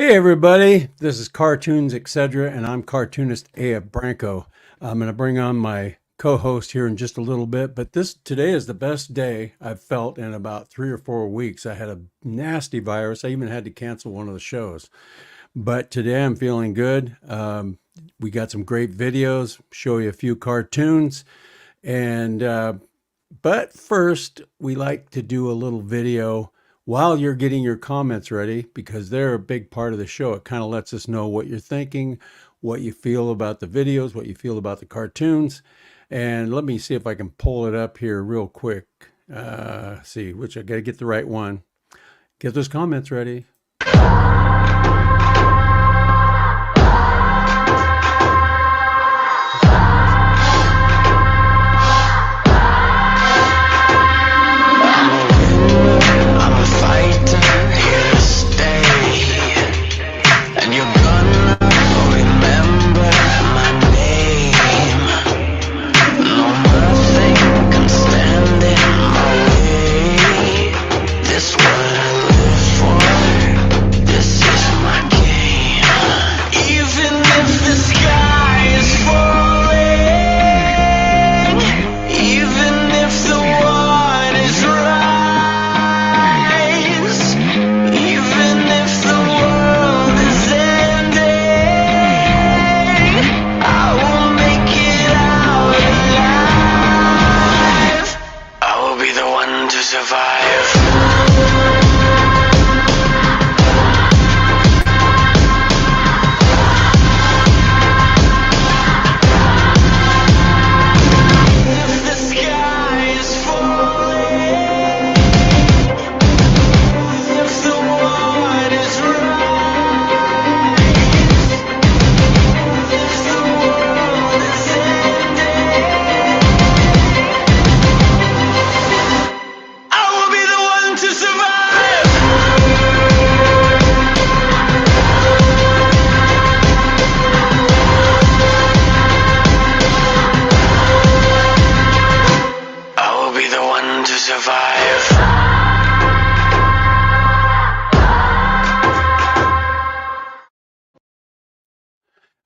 Hey everybody, this is Cartoons Etc. and I'm cartoonist A of Branco. I'm going to bring on my co-host here in just a little bit, but this today is the best day I've felt in about 3 or 4 weeks. I had a nasty virus. I even had to cancel one of the shows, but today I'm feeling good. We got some great videos, show you a few cartoons, and but first, we like to do a little video while you're getting your comments ready because they're a big part of the show. It kind of lets us know what you're thinking, what you feel about the videos, what you feel about the cartoons. And let me see if I can pull it up here real quick. See, which I got to get the right one. Get those comments ready.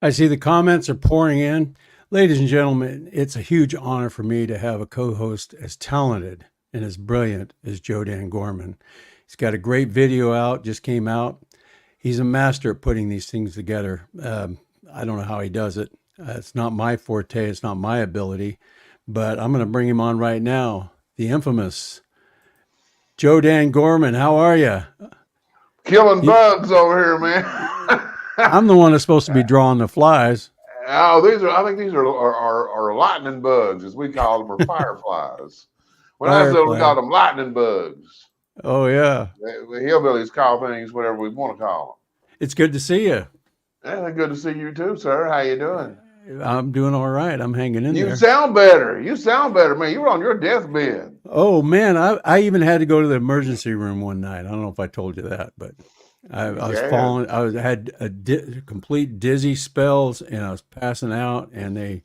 I see the comments are pouring in. Ladies and gentlemen, it's a huge honor for me to have a co-host as talented and as brilliant as Dan Gorman. He's got a great video out, just came out. He's a master at putting these things together. I don't know how he does it. It's not my forte. It's not my ability, but I'm going to bring him on right now. The infamous Dan Gorman. How are you? Killing bugs over here, man. I'm the one that's supposed to be drawing the flies. Oh, I think these are lightning bugs, as we call them, or fireflies. When I said we call them lightning bugs. Oh, yeah. The hillbillies call things whatever we want to call them. It's good to see you. Yeah, good to see you too, sir. How you doing? I'm doing all right. I'm hanging in there. You sound better. You sound better, man. You were on your deathbed. Oh, man. I even had to go to the emergency room one night. I don't know if I told you that, but I was falling. I had complete dizzy spells, and I was passing out. And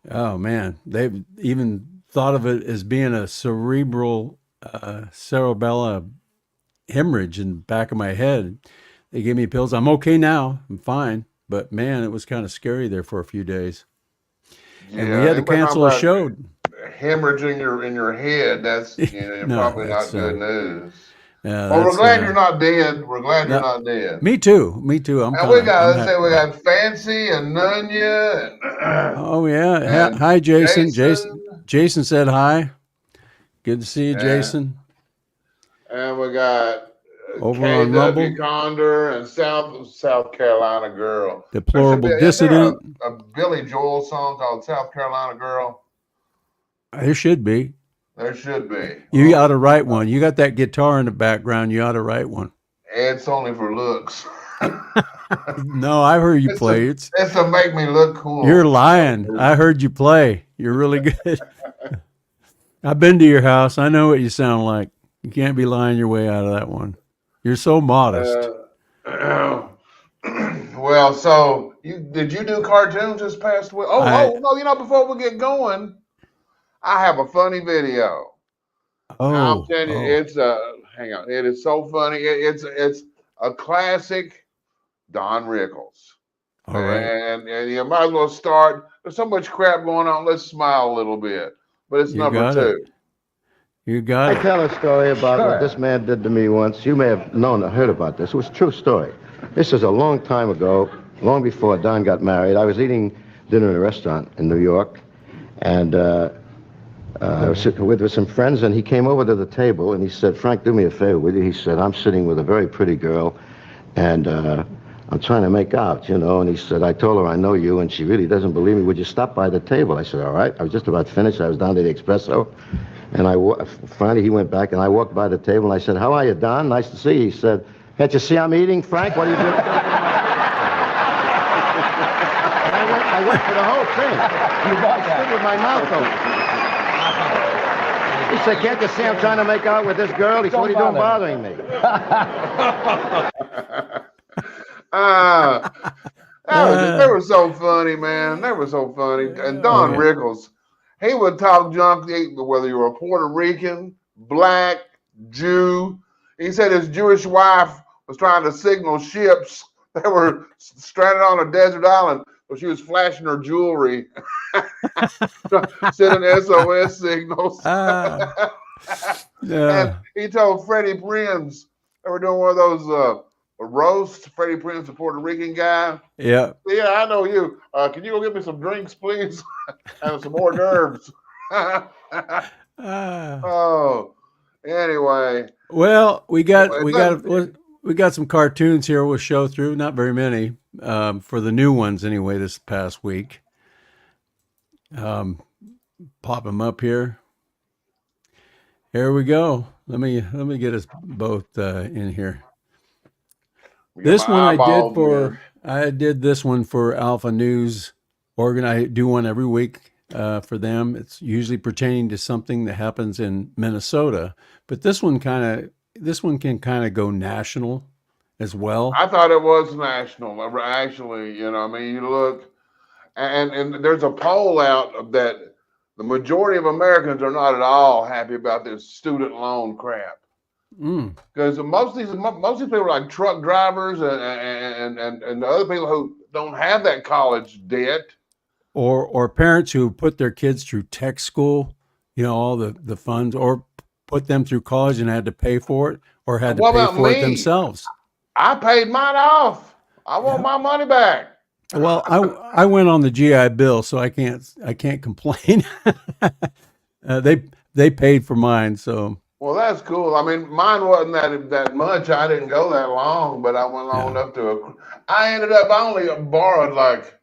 oh man, they've even thought of it as being a cerebral cerebellar hemorrhage in the back of my head. They gave me pills. I'm okay now. I'm fine. But man, it was kind of scary there for a few days. And we had to cancel a show. Hemorrhaging in your head. That's No, probably not good news. Yeah, well, we're glad you're not dead. We're glad you're not dead. Me too. Me too. We got Fancy and Nunya. Oh yeah. Hi, Jason. Jason said hi. Good to see you, Jason. And we got over on Rumble. Condor and South Carolina Girl. Deplorable Dissident. A Billy Joel song called South Carolina Girl. There should be. There should be. You ought to write one. You got that guitar in the background. You ought to write one. It's only for looks. No, I heard you play. It's to make me look cool. You're lying. I heard you play. You're really good. I've been to your house. I know what you sound like. You can't be lying your way out of that one. You're so modest. Well, so did you do cartoons this past week? No, before we get going, I have a funny video. I'm telling you, it's hang on. It is so funny. It's a classic Don Rickles. All right. And you might as well start. There's so much crap going on. Let's smile a little bit. But it's You number got it. two. You got I it. tell a story about Sure. what this man did to me once. You may have known or heard about this. It was a true story. This is a long time ago, long before Don got married. I was eating dinner in a restaurant in New York, and I was sitting with some friends, and he came over to the table, and he said, "Frank, do me a favor, will you?" He said, "I'm sitting with a very pretty girl, and I'm trying to make out, you know." And he said, "I told her I know you, and she really doesn't believe me. Would you stop by the table?" I said, "All right." I was just about finished. I was down to the espresso. And finally, he went back, and I walked by the table, and I said, "How are you, Don? Nice to see you." He said, "Can't you see I'm eating, Frank? What are you doing?" And I went for the whole thing. You bought I stood that. with my mouth open. He said, "Can't you see I'm trying to make out with this girl?" He said, "What are you doing bothering me?" They were so funny, man. They were so funny. And Don Okay. Rickles, he would talk junk, whether you were a Puerto Rican, black, Jew. He said his Jewish wife was trying to signal ships that were stranded on a desert island, so she was flashing her jewelry, sending SOS signals. Ah, And he told Freddie Prinze, they were doing one of those roasts, Freddie Prinze, the Puerto Rican guy. yeah. Yeah, I know you. Can you go get me some drinks, please? And some hors d'oeuvres. Ah. Oh, anyway. Well, we got Let- some cartoons here we'll show through. Not very many, for the new ones anyway. This past week, pop them up here. Here we go. Let me get us both in here. get This my one eyeballs in. I did this one for Alpha News Oregon. I do one every week for them. It's usually pertaining to something that happens in Minnesota, but this one can kind of go national as well. I thought it was national. Actually, I mean, you look, and there's a poll out that the majority of Americans are not at all happy about this student loan crap. Mm. Because most of these people are like truck drivers and the other people who don't have that college debt. Or parents who put their kids through tech school, all the funds, or put them through college and had to pay for it, or had to What pay about for it me? themselves. I paid mine off. I want my money back. Well, I went on the GI Bill, so I can't complain. They paid for mine, so Well, that's cool. I mean, mine wasn't that much. I didn't go that long, but I went long yeah. enough to. I only borrowed like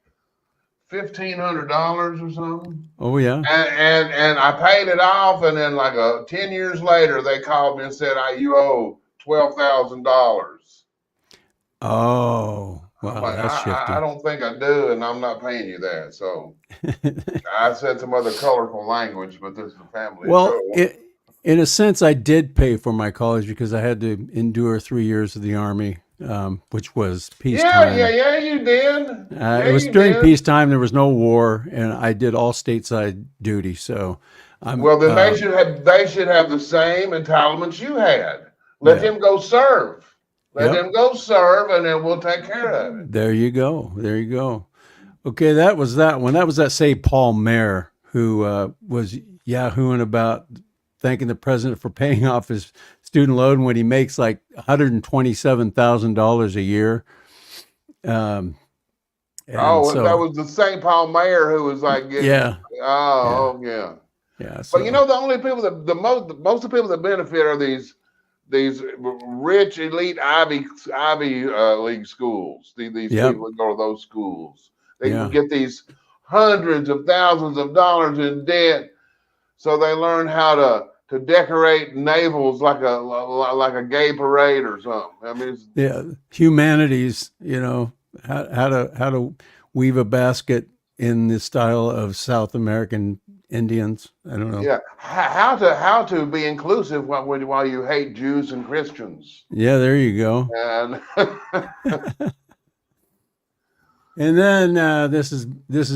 $1,500 or something, Oh yeah. and I paid it off, and then like 10 years later, they called me and said, "You owe $12,000." Oh, I'm wow, like, that's I shifty. don't think I do, and I'm not paying you that. So I said some other colorful language, but this is a family Well, show. in a sense, I did pay for my college because I had to endure 3 years of the Army, which was peacetime. Yeah, you did. It was You during did. peacetime. There was no war, and I did all stateside duty. So I'm, Well, then they should have the same entitlements you had. Let yeah, them go serve. Let yep. them go serve, and then we'll take care of it. There you go. There you go. Okay, that was that one. That was that St. Paul mayor who was yahooing about thanking the president for paying off his student loan when he makes like $127,000 a year. And Oh, that so, was the St. Paul mayor who was like getting. yeah, yeah, Oh, yeah. yeah. But So, the only people that most of the people that benefit are these rich elite Ivy League schools. These yep, people that go to those schools, they yeah, get these hundreds of thousands of dollars in debt, so they learn how to decorate navels like a gay parade or something. I mean, yeah. Humanities, how to weave a basket in the style of South American Indians. I don't know. yeah, how to be inclusive while you hate Jews and Christians. Yeah, there you go. And And then this is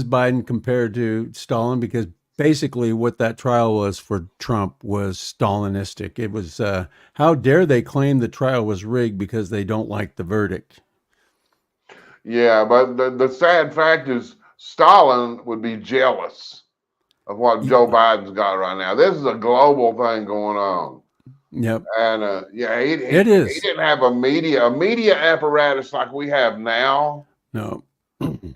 Biden compared to Stalin because basically what that trial was for Trump was Stalinistic. It was how dare they claim the trial was rigged because they don't like the verdict. Yeah, but the sad fact is Stalin would be jealous of what Joe Biden's got right now. This is a global thing going on. Yep. And yeah, he It is. didn't have a media apparatus like we have now. No.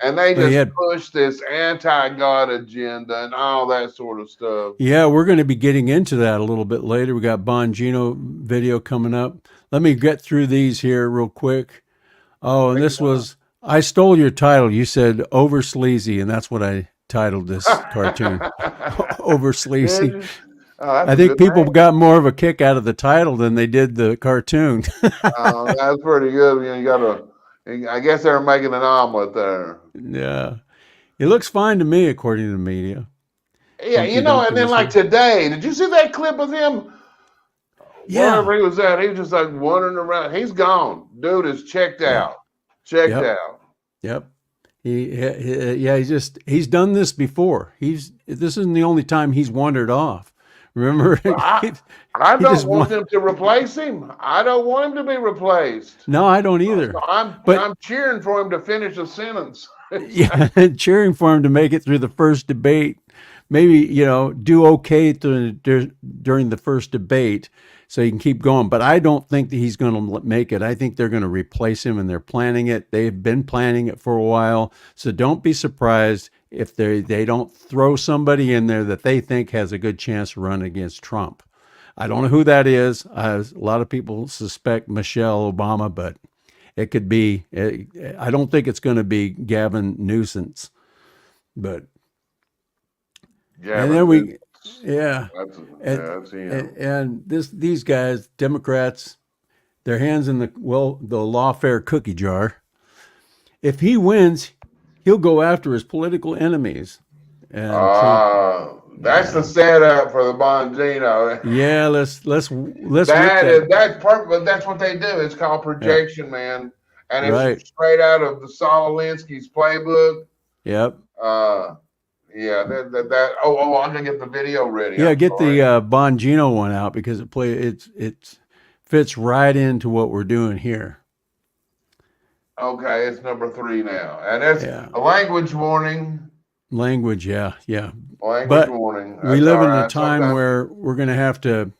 And they But he just had- push this anti-God agenda and all that sort of stuff. Yeah, we're going to be getting into that a little bit later. We got Bongino video coming up. Let me get through these here real quick. Oh, and this was, I stole your title. You said over sleazy, and that's what I titled this cartoon. Over sleazy. That's I a think good people name. got more of a kick out of the title than they did the cartoon. That's pretty good. You gotta. I guess they're making an omelet there. Yeah. It looks fine to me, according to the media. Yeah, Humpty you know, Dumpty and then was like here. today, did you see that clip of him? Yeah. Wherever he was at, he was just like wandering around. He's gone. Dude is checked out. Checked Yep. out. Yep. He's done this before. This isn't the only time he's wandered off. Remember? I He don't just want wa- them to replace him. I don't want him to be replaced. No, I don't either. So I'm But- cheering for him to finish a sentence. Yeah, cheering for him to make it through the first debate. Maybe, do okay during the first debate so he can keep going. But I don't think that he's going to make it. I think they're going to replace him, and they're planning it. They've been planning it for a while. So don't be surprised if they don't throw somebody in there that they think has a good chance to run against Trump. I don't know who that is. A lot of people suspect Michelle Obama, but it could be. I don't think it's going to be Gavin Newsom, but Yeah, and but then we, yeah, that's him. and these guys, Democrats, their hands in the lawfare cookie jar. If he wins, he'll go after his political enemies. And Trump, That's the setup for the Bongino. yeah, let's That's perfect. But that's what they do. It's called projection, man, and it's Right. straight out of the Saul Alinsky's playbook. Yep. Yeah, that. Oh, I'm gonna get the video ready. Yeah, I'm get sorry. the Bongino one out because it fits right into what we're doing here. Okay, it's number 3 now, and that's Yeah. a language warning. Language, yeah. Language But warning. We That's live all in a right. time Sometimes where we're going to have to,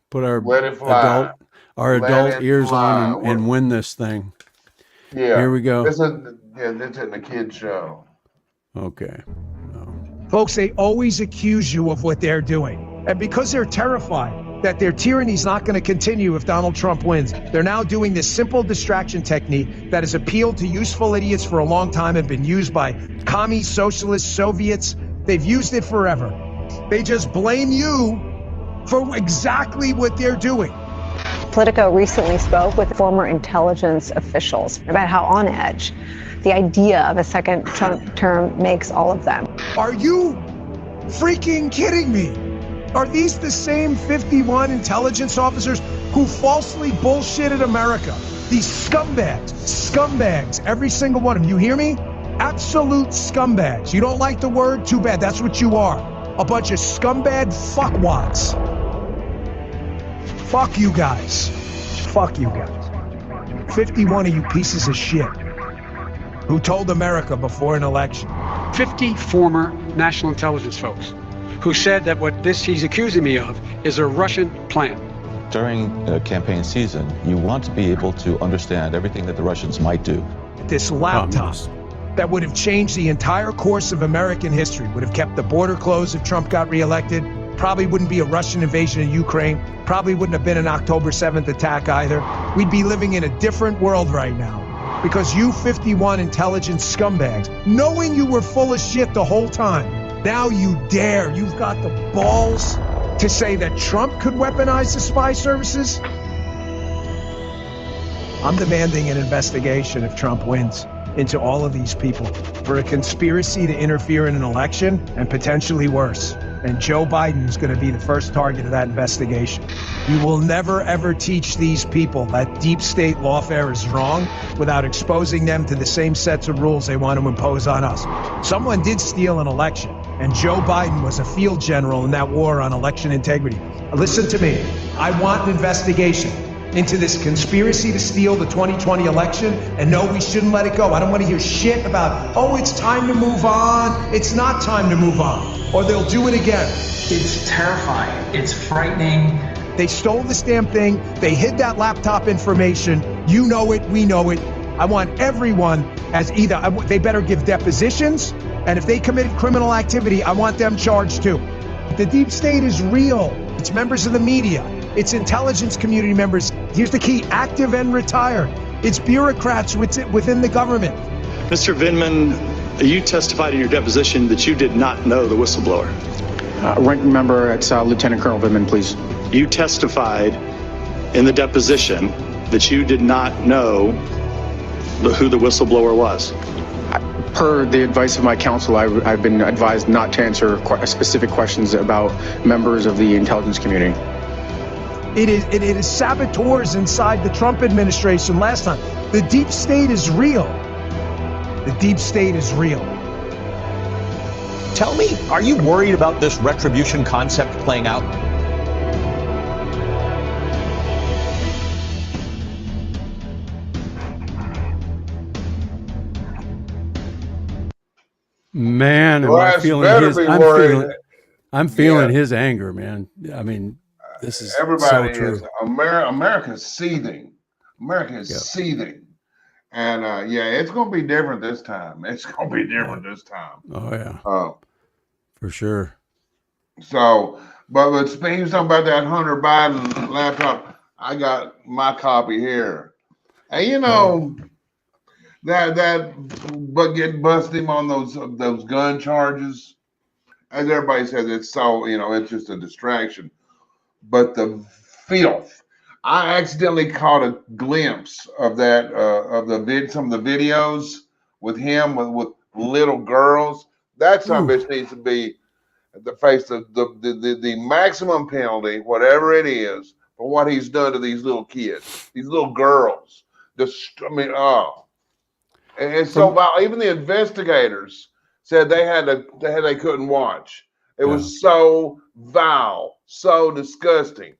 put our let it fly. Let adult it ears fly. on and win this thing. Yeah, Here we go. This isn't a kid show. Okay. Folks, they always accuse you of what they're doing. And because they're terrified that their tyranny is not going to continue if Donald Trump wins, they're now doing this simple distraction technique that has appealed to useful idiots for a long time and been used by commies, socialists, Soviets. They've used it forever. They just blame you for exactly what they're doing. Politico recently spoke with former intelligence officials about how on edge the idea of a second Trump term makes all of them. Are you freaking kidding me? Are these the same 51 intelligence officers who falsely bullshitted America? These scumbags, every single one of them. You hear me? Absolute scumbags. You don't like the word? Too bad. That's what you are. A bunch of scumbag fuckwads. Fuck you guys. Fuck you guys. 51 of you pieces of shit who told America before an election. 50 former national intelligence folks who said that what he's accusing me of is a Russian plan. During campaign season, you want to be able to understand everything that the Russians might do. This laptop that would have changed the entire course of American history, would have kept the border closed if Trump got reelected, probably wouldn't be a Russian invasion of Ukraine, probably wouldn't have been an October 7th attack either. We'd be living in a different world right now. Because you 51 intelligent scumbags, knowing you were full of shit the whole time, now you dare, you've got the balls to say that Trump could weaponize the spy services? I'm demanding an investigation if Trump wins into all of these people for a conspiracy to interfere in an election and potentially worse. And Joe Biden's going to be the first target of that investigation. You will never, ever teach these people that deep state lawfare is wrong without exposing them to the same sets of rules they want to impose on us. Someone did steal an election, and Joe Biden was a field general in that war on election integrity. Listen to me. I want an investigation. into this conspiracy to steal the 2020 election. And no, we shouldn't let it go. I don't want to hear shit about, oh, it's time to move on. It's not time to move on, or they'll do it again. It's terrifying. It's frightening. They stole this damn thing. They hid that laptop information. You know it. We know it. I want everyone as either, they better give depositions, and if they committed criminal activity, I want them charged too. The deep state is real. It's members of the media. It's intelligence community members. Here's the key: active and retired. It's bureaucrats within the government. Mr. Vindman, you testified in your deposition that you did not know the whistleblower. Ranking member, it's Lieutenant Colonel Vindman, please. You testified in the deposition that you did not know who the whistleblower was. Per the advice of my counsel, I've been advised not to answer specific questions about members of the intelligence community. It is saboteurs inside the Trump administration last time. The deep state is real. The deep state is real. Tell me, are you worried about this retribution concept playing out? Man, am I feeling his? I'm feeling his anger, man. I mean, this is everybody so true. is. America's seething. America is seething, and it's going to be different this time. It's going to be different this time. Oh yeah, for sure. So, but he was talking about that Hunter Biden laptop. I got my copy here, and you know. But get busted him on those gun charges, as everybody says, it's so it's just a distraction. But the filth, I accidentally caught a glimpse of that some of the videos with him with little girls. That son of a bitch needs to be face the maximum penalty, whatever it is, for what he's done to these little kids, these little girls. And so even the investigators said they couldn't watch. It was so vile, so disgusting.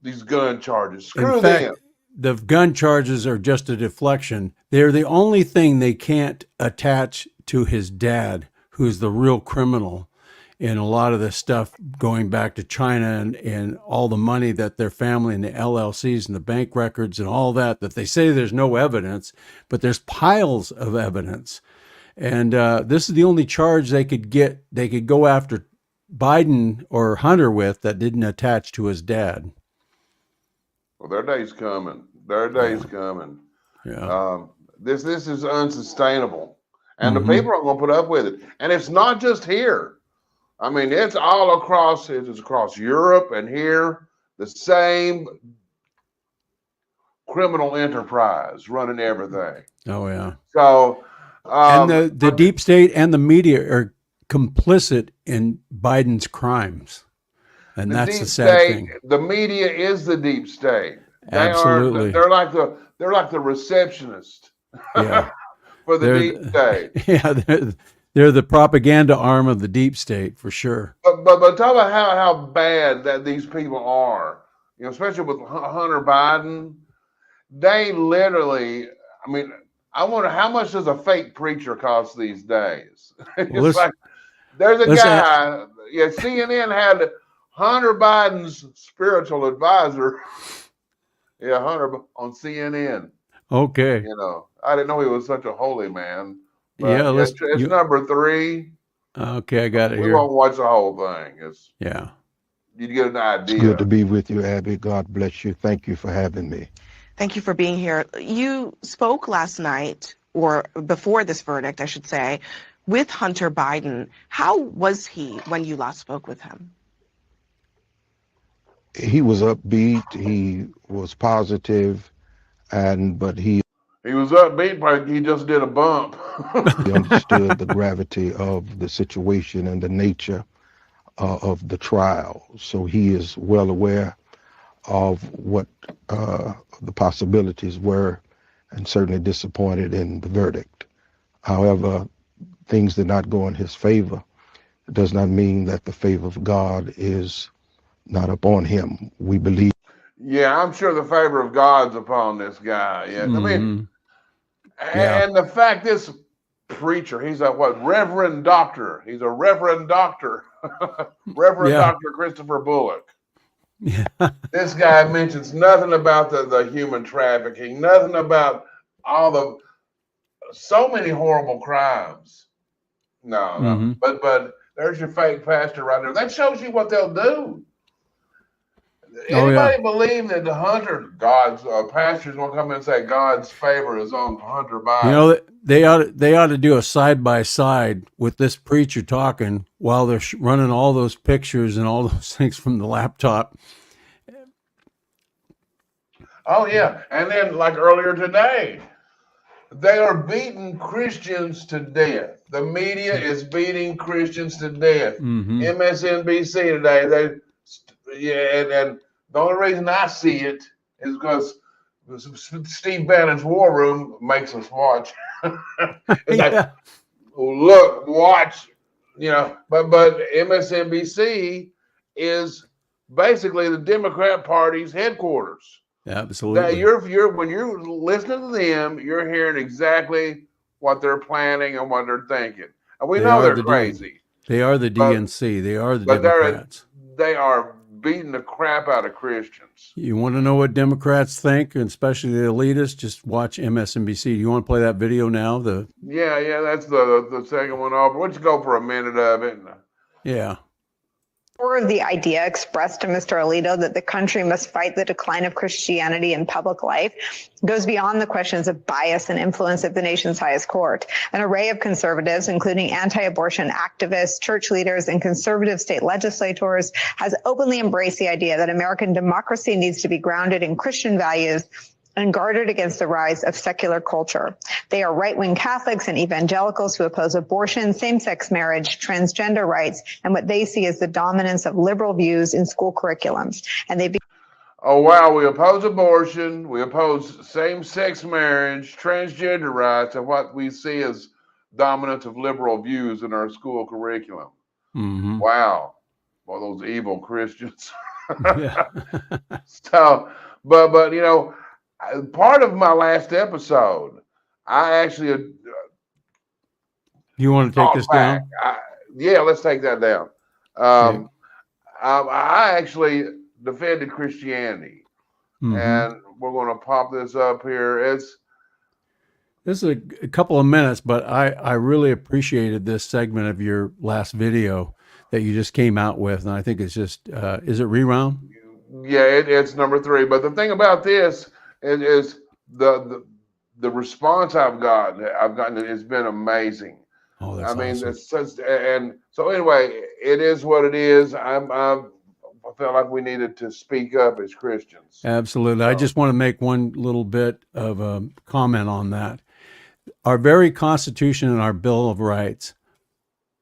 These gun charges. Screw them. The gun charges are just a deflection. They're the only thing they can't attach to his dad, who's the real criminal in a lot of this stuff going back to China and all the money that their family and the LLCs and the bank records and all that they say there's no evidence, but there's piles of evidence. And this is the only charge they could get. They could go after Biden or Hunter with that didn't attach to his dad. Well, their day's coming. Their day's coming. Yeah. This is unsustainable. And the people aren't going to put up with it. And it's not just here. I mean, it's all across. It's across Europe and here. The same criminal enterprise running everything. Oh yeah. So, and the deep state and the media are complicit in Biden's crimes, and that's the sad thing. The media is the deep state. Absolutely. They're like the receptionist. Yeah. For the deep state. Yeah. They're the propaganda arm of the deep state for sure. But talk about how bad that these people are. Especially with Hunter Biden. They literally, I mean, I wonder how much does a fake preacher cost these days? It's like there's a guy. CNN had Hunter Biden's spiritual advisor. Yeah, Hunter on CNN. Okay. I didn't know he was such a holy man. Yeah, it's number 3. Okay, I got it here. We won't watch the whole thing. You get an idea. It's good to be with you, Abby. God bless you. Thank you for having me. Thank you for being here. You spoke last night, or before this verdict, I should say, with Hunter Biden. How was he when you last spoke with him? He was upbeat. He was positive, but he was upbeat, but he just did a bump. He understood the gravity of the situation and the nature of the trial. So he is well aware of what the possibilities were, and certainly disappointed in the verdict. However, things did not go in his favor. It does not mean that the favor of God is not upon him. We believe. Yeah, I'm sure the favor of God's upon this guy. Yeah, I mean, and the fact this preacher, he's a what, Reverend Doctor. He's a Reverend Doctor, Reverend Doctor Christopher Bullock. Yeah. This guy mentions nothing about the human trafficking, nothing about so many horrible crimes. No. But there's your fake pastor right there. That shows you what they'll do. Anybody believe that the God's pastors will come in and say God's favor is on Hunter Biden? You know, they ought to do a side by side with this preacher talking while they're running all those pictures and all those things from the laptop. Oh yeah, and then like earlier today, they are beating Christians to death. The media is beating Christians to death. MSNBC today, and the only reason I see it is because Steve Bannon's War Room makes us watch. It's like, look, watch, but MSNBC is basically the Democrat Party's headquarters. Absolutely. When you're listening to them, you're hearing exactly what they're planning and what they're thinking. And we know they're crazy. They are the DNC. They are the Democrats. They are beating the crap out of Christians. You want to know what Democrats think, and especially the elitists? Just watch MSNBC. Do you want to play that video now? Yeah, that's the second one over. Let's go for a minute of it. Yeah. Or the idea expressed to Mr. Alito that the country must fight the decline of Christianity in public life goes beyond the questions of bias and influence at the nation's highest court. An array of conservatives, including anti-abortion activists, church leaders, and conservative state legislators, has openly embraced the idea that American democracy needs to be grounded in Christian values and guarded against the rise of secular culture. They are right-wing Catholics and evangelicals who oppose abortion, same-sex marriage, transgender rights, and what they see as the dominance of liberal views in school curriculums. And they oh, wow, we oppose abortion, we oppose same-sex marriage, transgender rights, and what we see as dominance of liberal views in our school curriculum. Wow. Well, those evil Christians. So, but part of my last episode, I actually. You want to take this down? Yeah, let's take that down. I actually defended Christianity, and we're going to pop this up here. This is a couple of minutes, but I really appreciated this segment of your last video that you just came out with, and I think it's just is it rewound? Yeah, it's number 3. But the thing about this is the response I've gotten has been amazing. Oh, that's awesome. It's such, and so anyway, it is what it is. I felt like we needed to speak up as Christians. Absolutely. I just want to make one little bit of a comment on that. Our very Constitution and our Bill of Rights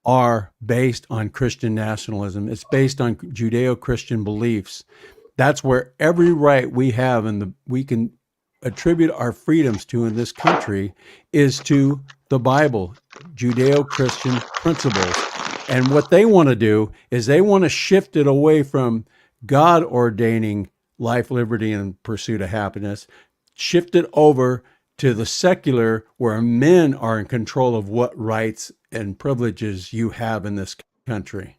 are based on Christian nationalism. It's based on Judeo-Christian beliefs. That's where every right we have and we can attribute our freedoms to in this country is to the Bible, Judeo-Christian principles. And what they want to do is they want to shift it away from God ordaining life, liberty, and pursuit of happiness, shift it over to the secular, where men are in control of what rights and privileges you have in this country.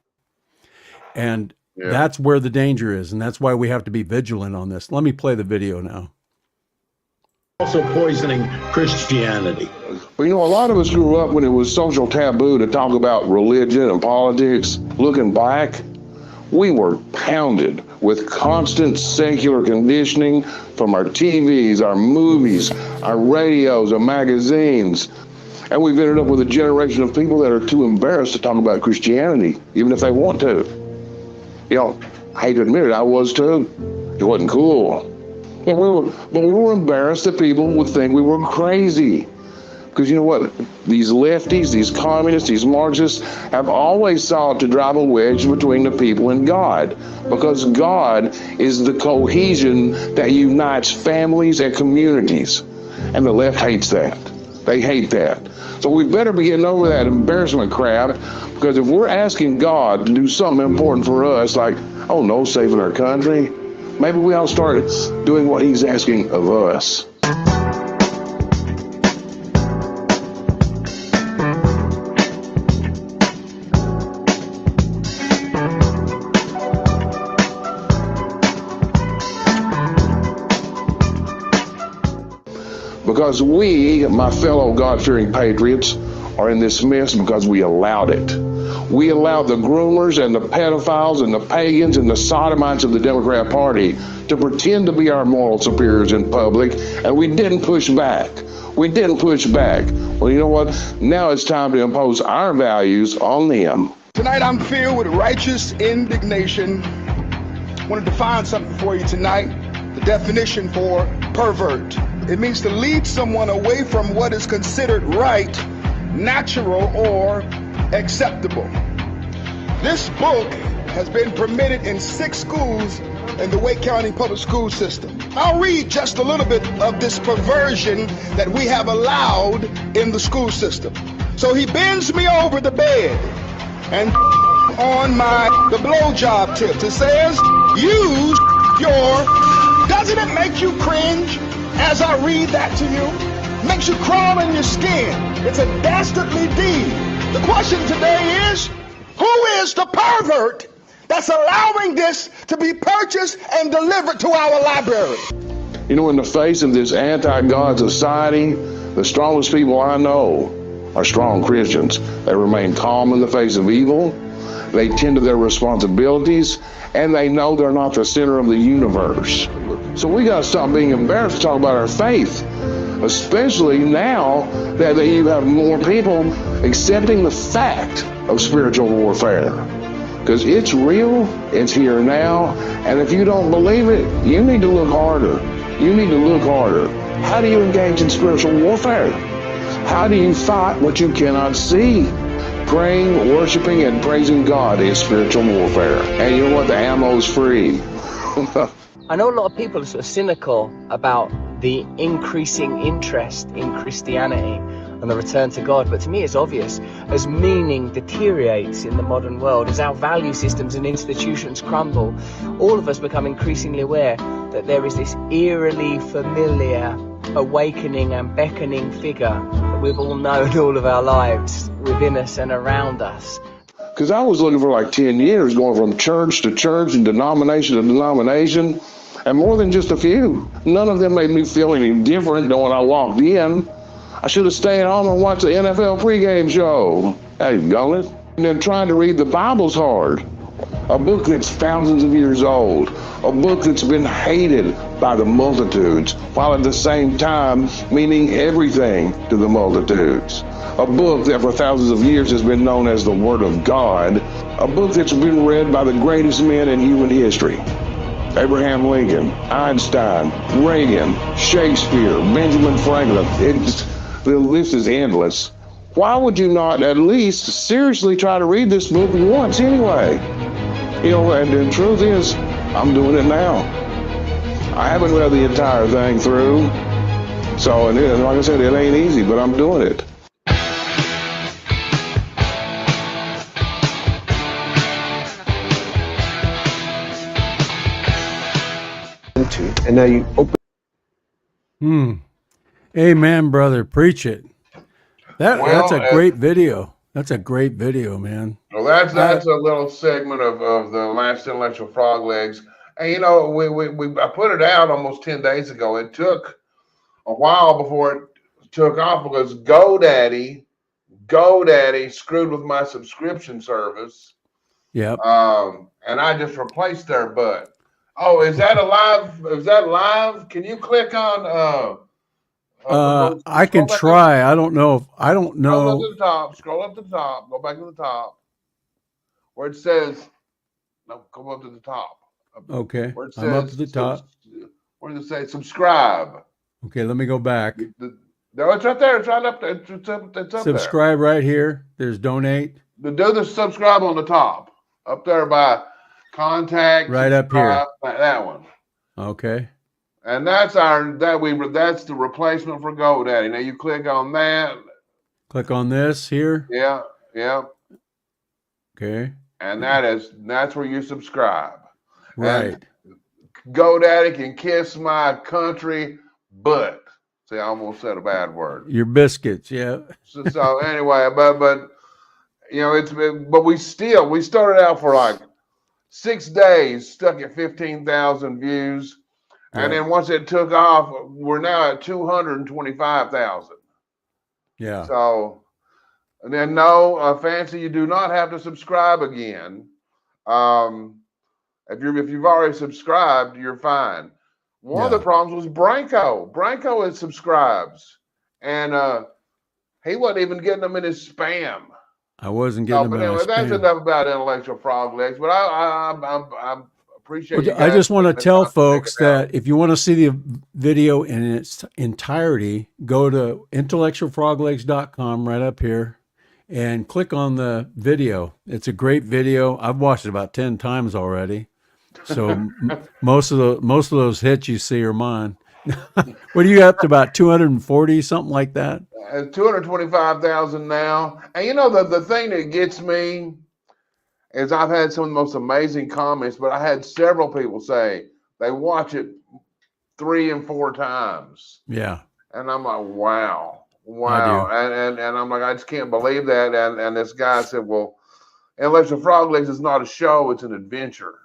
And that's where the danger is, and that's why we have to be vigilant on this. Let me play the video now. Also poisoning Christianity. Well, a lot of us grew up when it was social taboo to talk about religion and politics. Looking back, we were pounded with constant secular conditioning from our TVs, our movies, our radios, our magazines. And we've ended up with a generation of people that are too embarrassed to talk about Christianity, even if they want to. I hate to admit it, I was too. It wasn't cool. But we were embarrassed that people would think we were crazy. Because you know what? These lefties, these communists, these Marxists have always sought to drive a wedge between the people and God. Because God is the cohesion that unites families and communities. And the left hates that. They hate that. So we better be getting over that embarrassment crap, because if we're asking God to do something important for us, like, saving our country, Maybe we ought to start doing what he's asking of us. Because we, my fellow God-fearing patriots, are in this mess because we allowed it. We allowed the groomers and the pedophiles and the pagans and the sodomites of the Democrat Party to pretend to be our moral superiors in public, and we didn't push back. We didn't push back. Well, you know what? Now it's time to impose our values on them. Tonight I'm filled with righteous indignation. I want to define something for you tonight. The definition for pervert. It means to lead someone away from what is considered right, natural, or acceptable. This book has been permitted in 6 schools in the Wake County Public School System. I'll read just a little bit of this perversion that we have allowed in the school system. So he bends me over the bed and on the blowjob tips. It says, use your... Doesn't it make you cringe as I read that to you? Makes you crawl in your skin. It's a dastardly deed. The question today is, who is the pervert that's allowing this to be purchased and delivered to our library? You know, in the face of this anti-God society, the strongest people I know are strong Christians. They remain calm in the face of evil. They tend to their responsibilities, and they know they're not the center of the universe. So we got to stop being embarrassed to talk about our faith, especially now that you have more people accepting the fact of spiritual warfare. Because it's real, it's here now, and if you don't believe it, you need to look harder. You need to look harder. How do you engage in spiritual warfare? How do you fight what you cannot see? Praying, worshiping, and praising God is spiritual warfare. And you know what? The ammo's free. I know a lot of people are sort of cynical about the increasing interest in Christianity and the return to God, but to me it's obvious. As meaning deteriorates in the modern world, as our value systems and institutions crumble, all of us become increasingly aware that there is this eerily familiar awakening and beckoning figure that we've all known all of our lives within us and around us. Because I was looking for like 10 years, going from church to church and denomination to denomination, and more than just a few. None of them made me feel any different than when I walked in. I should have stayed home and watched the NFL pregame show. Daggone it. And then trying to read the Bible's hard. A book that's thousands of years old. A book that's been hated by the multitudes, while at the same time meaning everything to the multitudes. A book that for thousands of years has been known as the Word of God. A book that's been read by the greatest men in human history. Abraham Lincoln, Einstein, Reagan, Shakespeare, Benjamin Franklin. The list is endless. Why would you not at least seriously try to read this book once anyway? You know, and the truth is, I'm doing it now. I haven't read the entire thing through. So, and like I said, it ain't easy, but I'm doing it. And now you open. Amen, brother. Preach it. That's a great video. That's a great video, man. Well, that's a little segment of the last intellectual frog legs. And you know, I put it out almost 10 days ago. It took a while before it took off because GoDaddy screwed with my subscription service. Yep. And I just replaced their butt. Oh, is that live? Is that live? Can you click on I can try. I don't know. Scroll up to the top. Scroll up to the top. Go back to the top. Where it says, no, come up to the top. Okay. Where it says, I'm up to the top. Where does it say subscribe? Okay, let me go back. No, it's right there. It's right up there. It's up there. Subscribe right here. There's donate. Do the subscribe on the top. Up there by contact. Right up here. That one. Okay. And that's that's the replacement for GoDaddy. Now you click on that. Click on this here. Yeah. Okay. And that's where you subscribe. Right. GoDaddy can kiss my country butt. See, I almost said a bad word. Your biscuits, yeah. So anyway, but you know, but we started out for like 6 days, stuck at 15,000 views. And then once it took off, we're now at 225,000. Yeah. So, and then no, Fancy, you do not have to subscribe again. If you've already subscribed, you're fine. One of the problems was Branco. Branco is subscribes, and he wasn't even getting them in his spam. I wasn't getting them in my That's spam. enough about intellectual frog legs. But I appreciate you guys. I just want to tell folks that if you want to see the video in its entirety, go to intellectualfroglegs.com right up here and click on the video. It's a great video. I've watched it about 10 times already. So most of those hits you see are mine. What are you up to, about 240, something like that? 225,000 now. And you know, the thing that gets me is I've had some of the most amazing comments, but I had several people say they watch it 3 and 4 times. Yeah. And I'm like, wow. And I'm like, I just can't believe that. And this guy said, well, Intellectual Frog Legs is not a show, it's an adventure.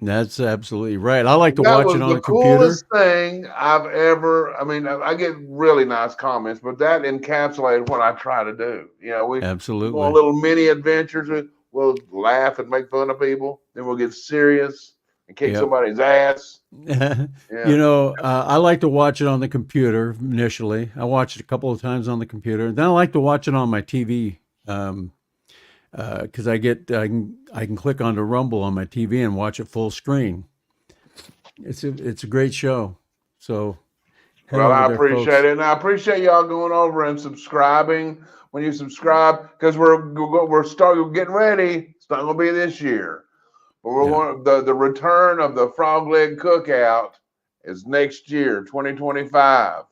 That's absolutely right. I like to watch it on the computer. That was the coolest thing I've ever, I mean, I get really nice comments, but that encapsulated what I try to do. You know, we absolutely go on little mini adventures. We'll laugh and make fun of people. Then we'll get serious and kick somebody's ass. Yeah. You know, I like to watch it on the computer initially. I watched it a couple of times on the computer. Then I like to watch it on my TV. Because I can click onto Rumble on my TV and watch it full screen. It's a great show. So, well, I appreciate it, and I appreciate y'all going over and subscribing. When you subscribe, because we're getting ready. It's not going to be this year, but we're going. The return of the Frog Leg Cookout is next year, 2025.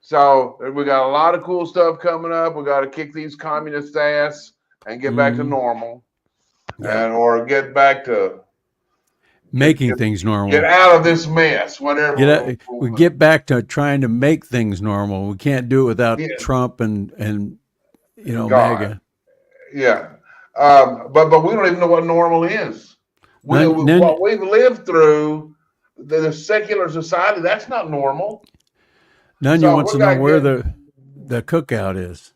So we got a lot of cool stuff coming up. We got to kick these communist ass and get back to normal, or get back to making things normal. Get out of this mess, whatever. We get back to trying to make things normal. We can't do it without Trump and you know, MAGA. Yeah, but we don't even know what normal is. What we've lived through, the secular society, that's not normal. None wants to know where the cookout is.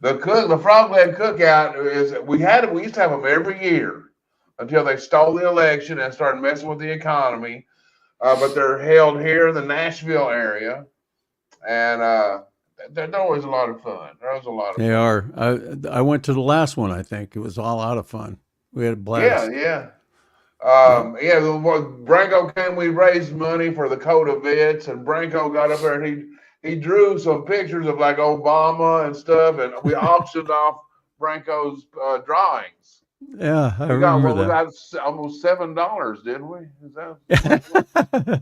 The Frog Leg Cookout is we used to have them every year until they stole the election and started messing with the economy. But they're held here in the Nashville area, and they're always a lot of fun. There's a lot of. They are. I went to the last one. I think it was all out of fun. We had a blast. Yeah. Branco came. We raised money for the Code of Vets, and Branco got up there and he drew some pictures of like Obama and stuff, and we auctioned off Branco's drawings. Yeah, I remember that. We got almost $7, didn't we? Is that?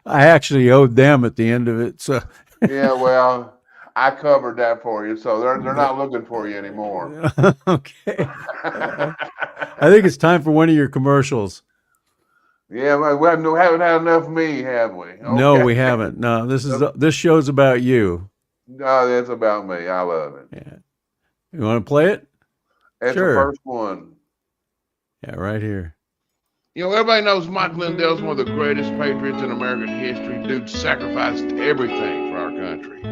I actually owed them at the end of it. So. Yeah, well, I covered that for you, so they're not looking for you anymore. Okay. I think it's time for one of your commercials. Yeah, we haven't had enough of me, have we? Okay. No, we haven't. No, this show's about you. No, it's about me. I love it. Yeah. You want to play it? That's the first one. Yeah, right here. You know, everybody knows Mike Lindell's one of the greatest patriots in American history. Dude sacrificed everything for our country.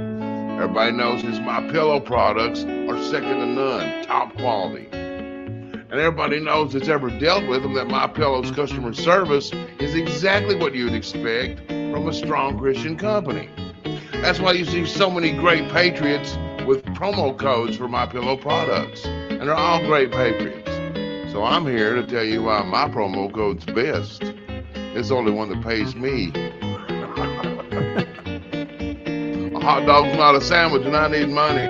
Everybody knows his MyPillow products are second to none, top quality. And everybody knows that's ever dealt with him that MyPillow's customer service is exactly what you'd expect from a strong Christian company. That's why you see so many great patriots with promo codes for MyPillow products. And they're all great patriots. So I'm here to tell you why my promo code's best. It's the only one that pays me. A hot dog's not a sandwich and I need money.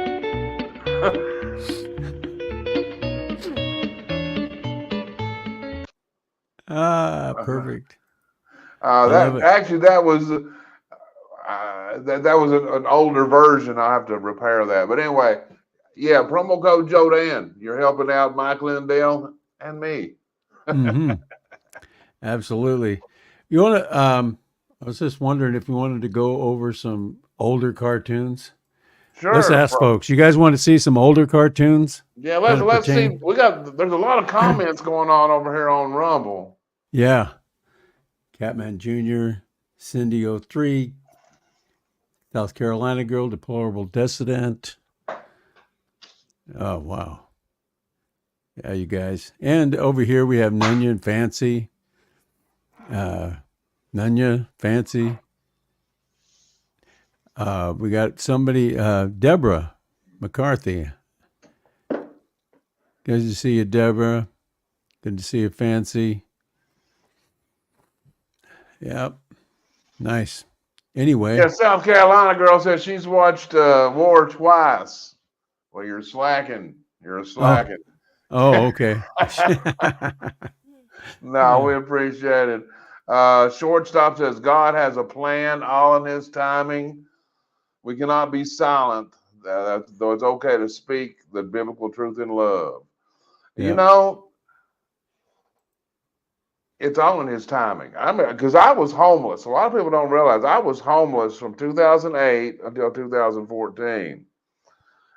Perfect. That was an older version. I'll have to repair that. But anyway, yeah, promo code Jodan. You're helping out Mike Lindell and me. Mm-hmm. Absolutely. You want to? I was just wondering if you wanted to go over some older cartoons. Let's Sure. ask folks. You guys want to see some older cartoons? Yeah, Kind of let's see. pertain. There's a lot of comments going on over here on Rumble. Yeah. Catman Jr., Cindy 03, South Carolina Girl, Deplorable Dissident. Oh, wow. Yeah, you guys. And over here we have Nunya and Fancy. Nunya, Fancy. We got somebody, Deborah McCarthy. Good to see you, Deborah. Good to see you, Fancy. Yep. Nice. Anyway. Yeah, South Carolina girl says she's watched War twice. Well, you're slacking. You're slacking. Oh, okay. No, we appreciate it. Shortstop says God has a plan, all in His timing. We cannot be silent, though it's okay to speak the biblical truth in love. Yeah. You know, it's all in His timing. I mean, because I was homeless. A lot of people don't realize I was homeless from 2008 until 2014.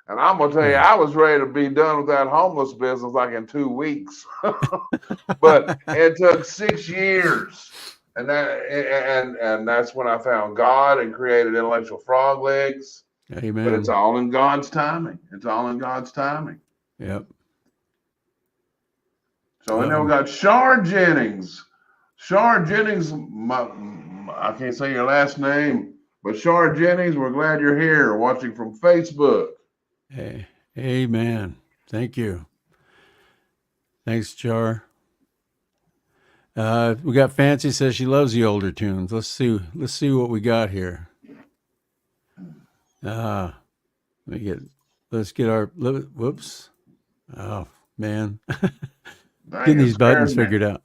And I'm gonna tell you, I was ready to be done with that homeless business like in 2 weeks. But it took 6 years. And that's when I found God and created Intellectual Frog Legs. Amen. But it's all in God's timing. It's all in God's timing. Yep. So and then we got Shar Jennings. Shar Jennings, I can't say your last name, but Shar Jennings, we're glad you're here watching from Facebook. Hey, amen. Thank you. Thanks, Char. We got Fancy says she loves the older tunes. Let's see what we got here. Let's get our whoops. Oh man. Getting these buttons figured out.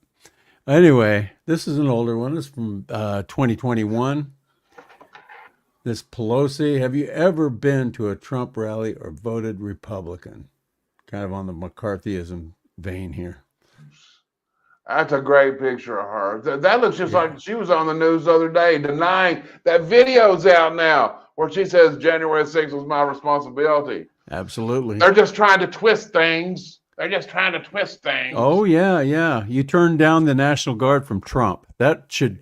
Anyway, this is an older one. It's from 2021. This Pelosi, have you ever been to a Trump rally or voted Republican? Kind of on the McCarthyism vein here. That's a great picture of her. That looks just like she was on the news the other day denying that video's out now where she says January 6th was my responsibility. Absolutely. They're just trying to twist things. They're just trying to twist things. Oh, yeah. You turned down the National Guard from Trump. That should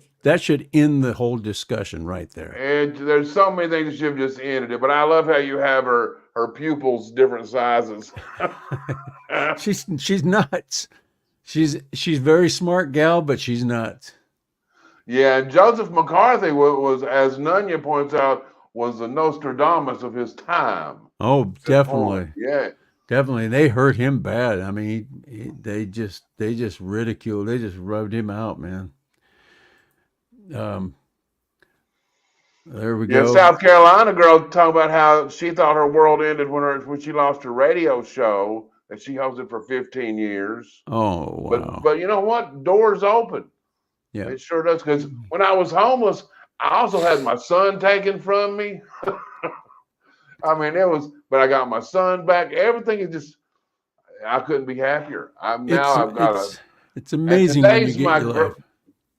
end the whole discussion right there. There's so many things that should have just ended it, but I love how you have her pupils different sizes. She's nuts. She's very smart gal, but she's nuts. Yeah, Joseph McCarthy was, as Nunya points out, was the Nostradamus of his time. Oh, definitely. Yeah. Definitely. They hurt him bad. I mean, they just ridiculed, they just rubbed him out, man. There we go. Yeah, South Carolina girl talking about how she thought her world ended when she lost her radio show that she hosted for 15 years. Oh, wow. But you know what? Doors open. Yeah. It sure does. Because when I was homeless, I also had my son taken from me. I mean, but I got my son back. Everything is just, I couldn't be happier. It's amazing when you get your life.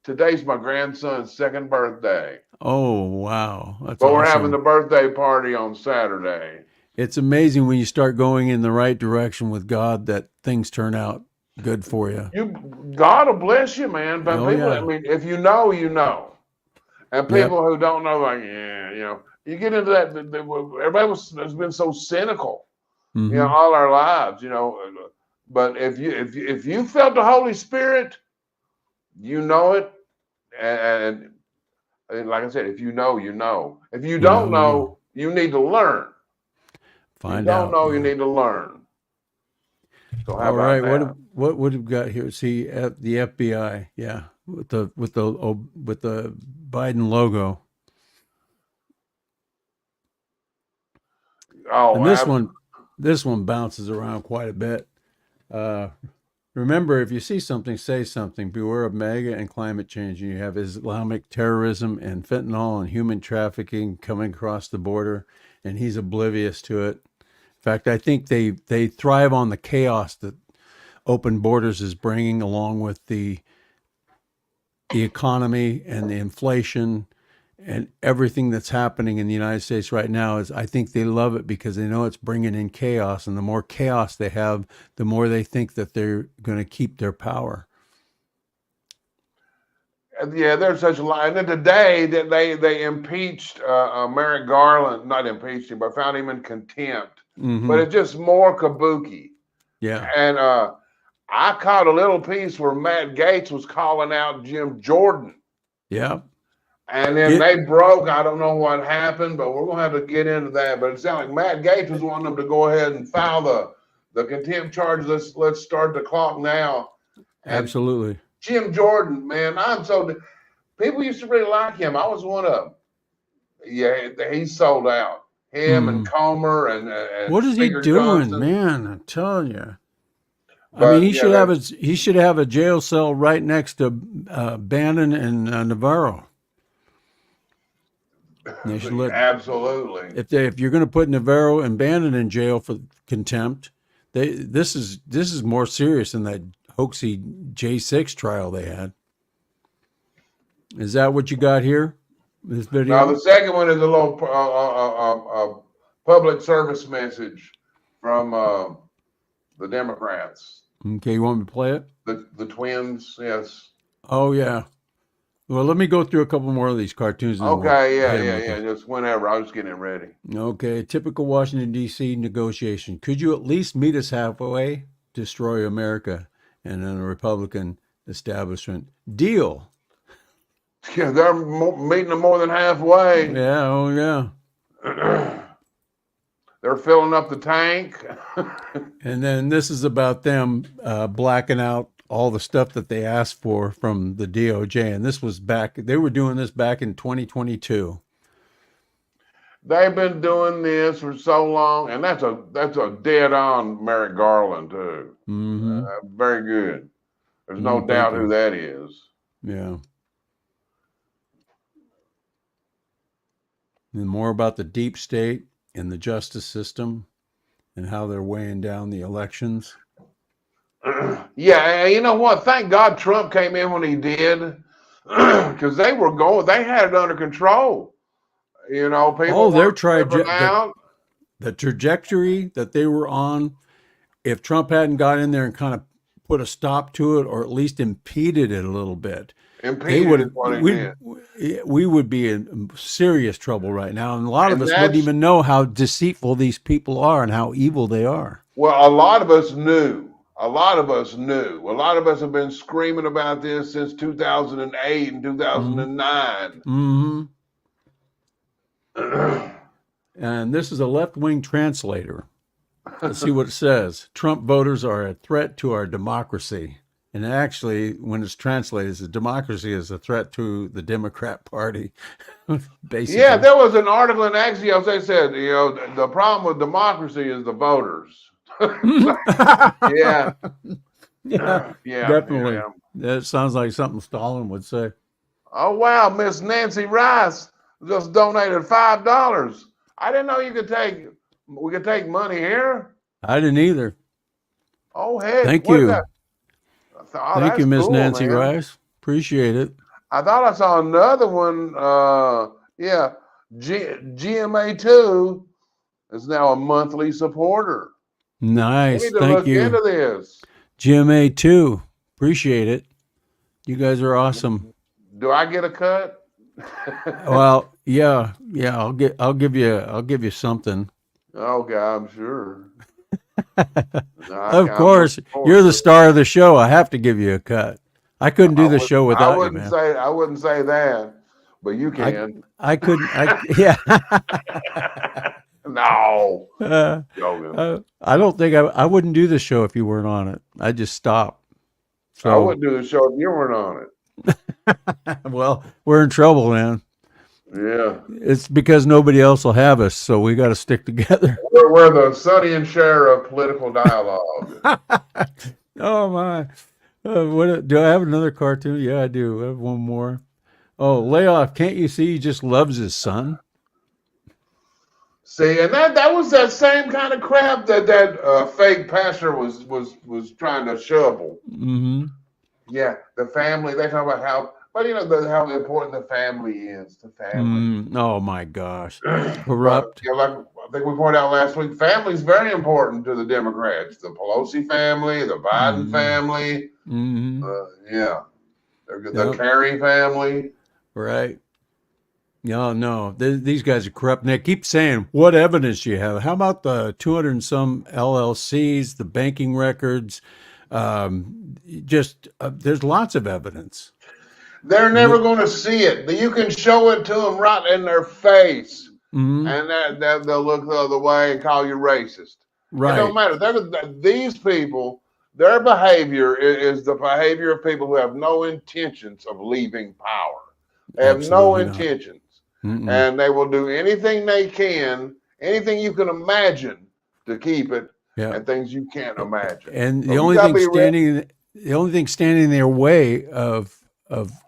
Today's my grandson's second birthday. Oh, wow. That's But we're awesome. having the birthday party on Saturday. It's amazing when you start going in the right direction with God that things turn out good for you. God will bless you, man. But Oh, people, yeah. I mean, if you know, you know. And people who don't know, like, you get into that. Everybody has been so cynical, all our lives, But if you felt the Holy Spirit, you know it, and like I said, if you know, you know. If you don't know, you need to learn. Find you out. don't know, you need to learn. So how All right, about that? what have we got here? See, the FBI, yeah, with the Biden logo. Oh, and this one bounces around quite a bit. Remember, if you see something, say something. Beware of MAGA and climate change. And you have Islamic terrorism and fentanyl and human trafficking coming across the border, and he's oblivious to it. In fact, I think they thrive on the chaos that open borders is bringing, along with the the economy and the inflation and everything that's happening in the United States right now is, I think they love it because they know it's bringing in chaos, and the more chaos they have, the more they think that they're going to keep their power. Yeah, there's such a lie. And then today that they impeached Merrick Garland, not impeached him, but found him in contempt. But it's just more kabuki. Yeah. And I caught a little piece where Matt Gaetz was calling out Jim Jordan. Yeah. And then they broke. I don't know what happened, but we're gonna have to get into that. But it sounded like Matt Gaetz was wanting them to go ahead and file the contempt charges. Let's start the clock now. And Absolutely. Jim Jordan, man, people used to really like him. I was one of them. Yeah, he's sold out. Him and Comer and what is Speaker he doing, Johnson. man? I'm telling you. I But, mean, he yeah, should have a jail cell right next to Bannon and Navarro. They should Absolutely. If you're going to put Navarro and Bannon in jail for contempt, this is more serious than that hoaxy J6 trial they had. Is that what you got here? This video? Now the second one is a little public service message from the Democrats. Okay, you want me to play it? The twins, yes. Oh yeah. Well, let me go through a couple more of these cartoons. And Okay, we'll hit 'em with yeah. Just whenever. I was getting it ready. Okay, typical Washington, D.C. negotiation. Could you at least meet us halfway? Destroy America. And then a Republican establishment. Deal. Yeah, they're meeting them more than halfway. Yeah, oh yeah. They're filling up the tank. And then this is about them blacking out all the stuff that they asked for from the DOJ. And this was they were doing this back in 2022. They've been doing this for so long, and that's a dead-on Merrick Garland too. Very good. There's no doubt who that is. Yeah. And more about the deep state and the justice system and how they're weighing down the elections. Yeah, you know what? Thank God Trump came in when he did, because they had it under control. You know, people. The trajectory that they were on. If Trump hadn't got in there and kind of put a stop to it, or at least impeded it a little bit, we would be in serious trouble right now. And a lot of us wouldn't even know how deceitful these people are and how evil they are. Well, a lot of us knew. A lot of us knew. A lot of us have been screaming about this since 2008 and 2009. And this is a left-wing translator. Let's see what it says. Trump voters are a threat to our democracy. And actually, when it's translated, the democracy is a threat to the Democrat Party. Basically. Yeah, there was an article in Axios. They said, you know, the problem with democracy is the voters. Yeah, definitely. Yeah. That sounds like something Stalin would say. Oh wow, Miss Nancy Rice just donated $5. I didn't know we could take money here. I didn't either. Oh heck! Thank you. Thank you, Miss cool, Nancy man. Rice. Appreciate it. I thought I saw another one. GMA2 is now a monthly supporter. Nice. We need to Thank look you. into this. GMA too. Appreciate it. You guys are awesome. Do I get a cut? Well, yeah. I'll give you something. Okay, I'm sure. Of course, you're the star of the show. I have to give you a cut. I couldn't do the show without you, man. I wouldn't say that, but you can. I couldn't. Yeah. No. I don't think I wouldn't do the show if you weren't on it. I'd just stop. So I wouldn't do the show if you weren't on it. Well, we're in trouble, man. Yeah. It's because nobody else will have us, so we got to stick together. We're the Sonny and Cher of political dialogue. Oh my! Do I have another cartoon? Yeah, I do. I have one more. Oh, lay off! Can't you see he just loves his son? See, and that was that same kind of crap that fake pastor was trying to shovel. Mm-hmm. Yeah, the family. They talk about how But how important the family is. The family. Oh my gosh, But corrupt. like I think we pointed out last week, family is very important to the Democrats. The Pelosi family, the Biden family, yeah, the Yep. Kerry family. Right. No, these guys are corrupt. And they keep saying, what evidence do you have? How about the 200 and some LLCs, the banking records? There's lots of evidence. They're never going to see it. You can show it to them right in their face, and they'll look the other way and call you racist. Right. It don't matter. These people, their behavior is the behavior of people who have no intentions of leaving power. They have no intentions. And they will do anything they can, anything you can imagine to keep it, and things you can't imagine. And the only thing standing in their way of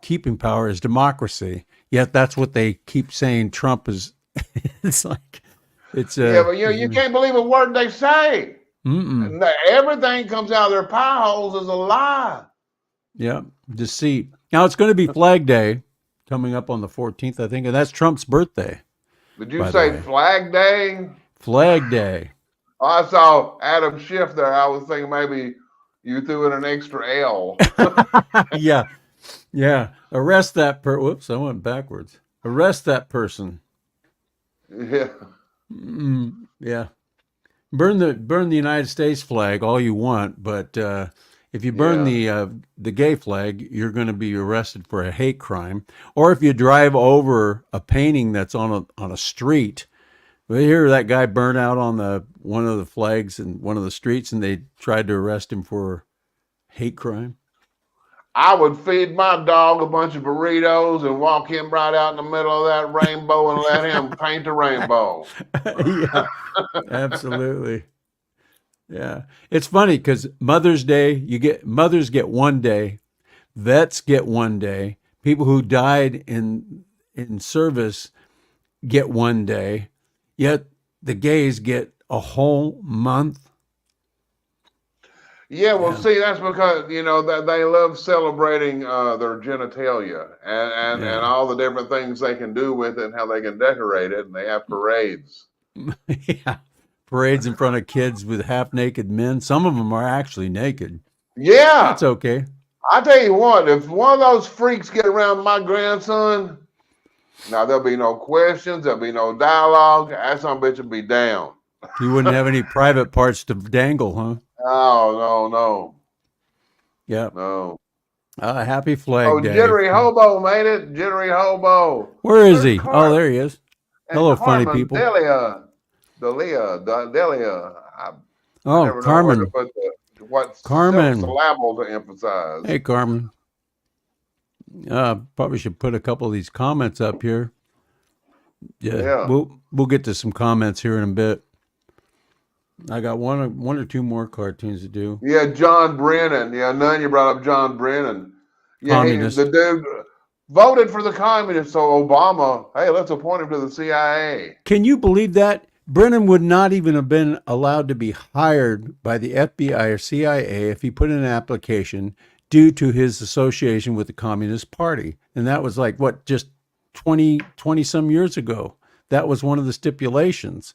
keeping power is democracy. Yet that's what they keep saying. Trump is. It's like it's. But you can't believe a word they say. Everything comes out of their pie holes is a lie. Yeah, deceit. Now it's going to be Flag Day coming up on the 14th, I think, and that's Trump's birthday. Did you say Flag Day? Flag Day. I saw Adam Schiff there. I was thinking maybe you threw in an extra L. Yeah. Arrest that Whoops, I went backwards. Arrest that person. Yeah. Yeah. Burn the United States flag all you want, but if you burn the gay flag, you're going to be arrested for a hate crime. Or if you drive over a painting that's on a street. We hear that guy burned out on one of the flags in one of the streets, and they tried to arrest him for hate crime. I would feed my dog a bunch of burritos and walk him right out in the middle of that rainbow and let him paint the rainbow. Yeah, absolutely. Yeah, it's funny because Mother's Day, mothers get one day, vets get one day, people who died in service get one day, yet the gays get a whole month. Yeah, well, see, that's because that they love celebrating their genitalia and all the different things they can do with it and how they can decorate it, and they have parades. Yeah, parades in front of kids with half-naked men. Some of them are actually naked. Yeah, that's okay. I tell you what, if one of those freaks get around my grandson, now there'll be no questions, there'll be no dialogue. That son bitch will be down. He wouldn't have any private parts to dangle, huh? No. Yeah. No. Happy Flag Day. Jittery Hobo made it. Jittery Hobo. Where is he? Oh, there he is. Hello, funny people. Delia. Carmen. What Carmen. syllable to emphasize. Hey, Carmen. Probably should put a couple of these comments up here. Yeah. We'll get to some comments here in a bit. I got one or two more cartoons to do. Yeah, John Brennan. Yeah, none. You brought up John Brennan. Yeah, the dude voted for the communists. So Obama, hey, let's appoint him to the CIA. Can you believe that? Brennan would not even have been allowed to be hired by the FBI or CIA if he put in an application due to his association with the Communist Party. And that was like, what, just 20 some years ago. That was one of the stipulations.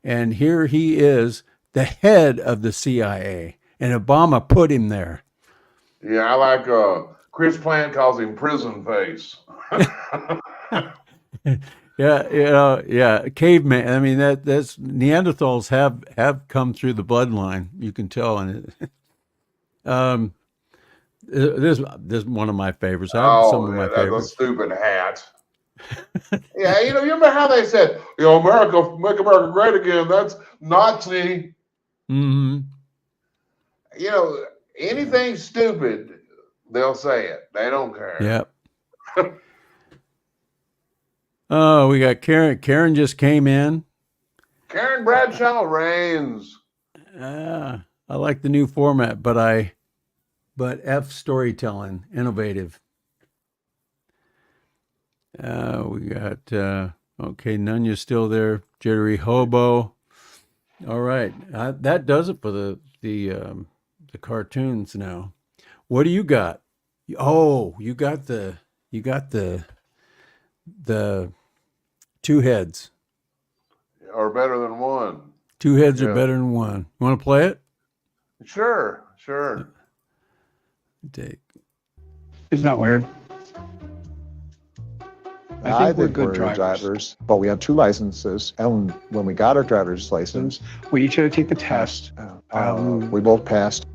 And here he is, the head of the CIA, and Obama put him there. Yeah, I like Chris Plant calls him prison face. Yeah, caveman. I mean, that's Neanderthals have come through the bloodline. You can tell. And this is one of my favorites. I have some of my favorites. A stupid hat. Yeah, you remember how they said, America, make America great again. That's Nazi. Mm-hmm. Anything stupid, they'll say it. They don't care. Yep. Oh, we got Karen. Karen just came in. Karen Bradshaw Reigns. I like the new format, but F storytelling, innovative. We got okay, Nunya's still there. Jittery Hobo. All right, that does it for the cartoons now. What do you got? Oh, you got the You got the two heads. Or better than one. Two heads are better than one. You want to play it? Sure, sure. Take. Isn't that weird? I think we're good drivers, but we have 2 licenses. And when we got our driver's license, we each had to take the test. We both passed.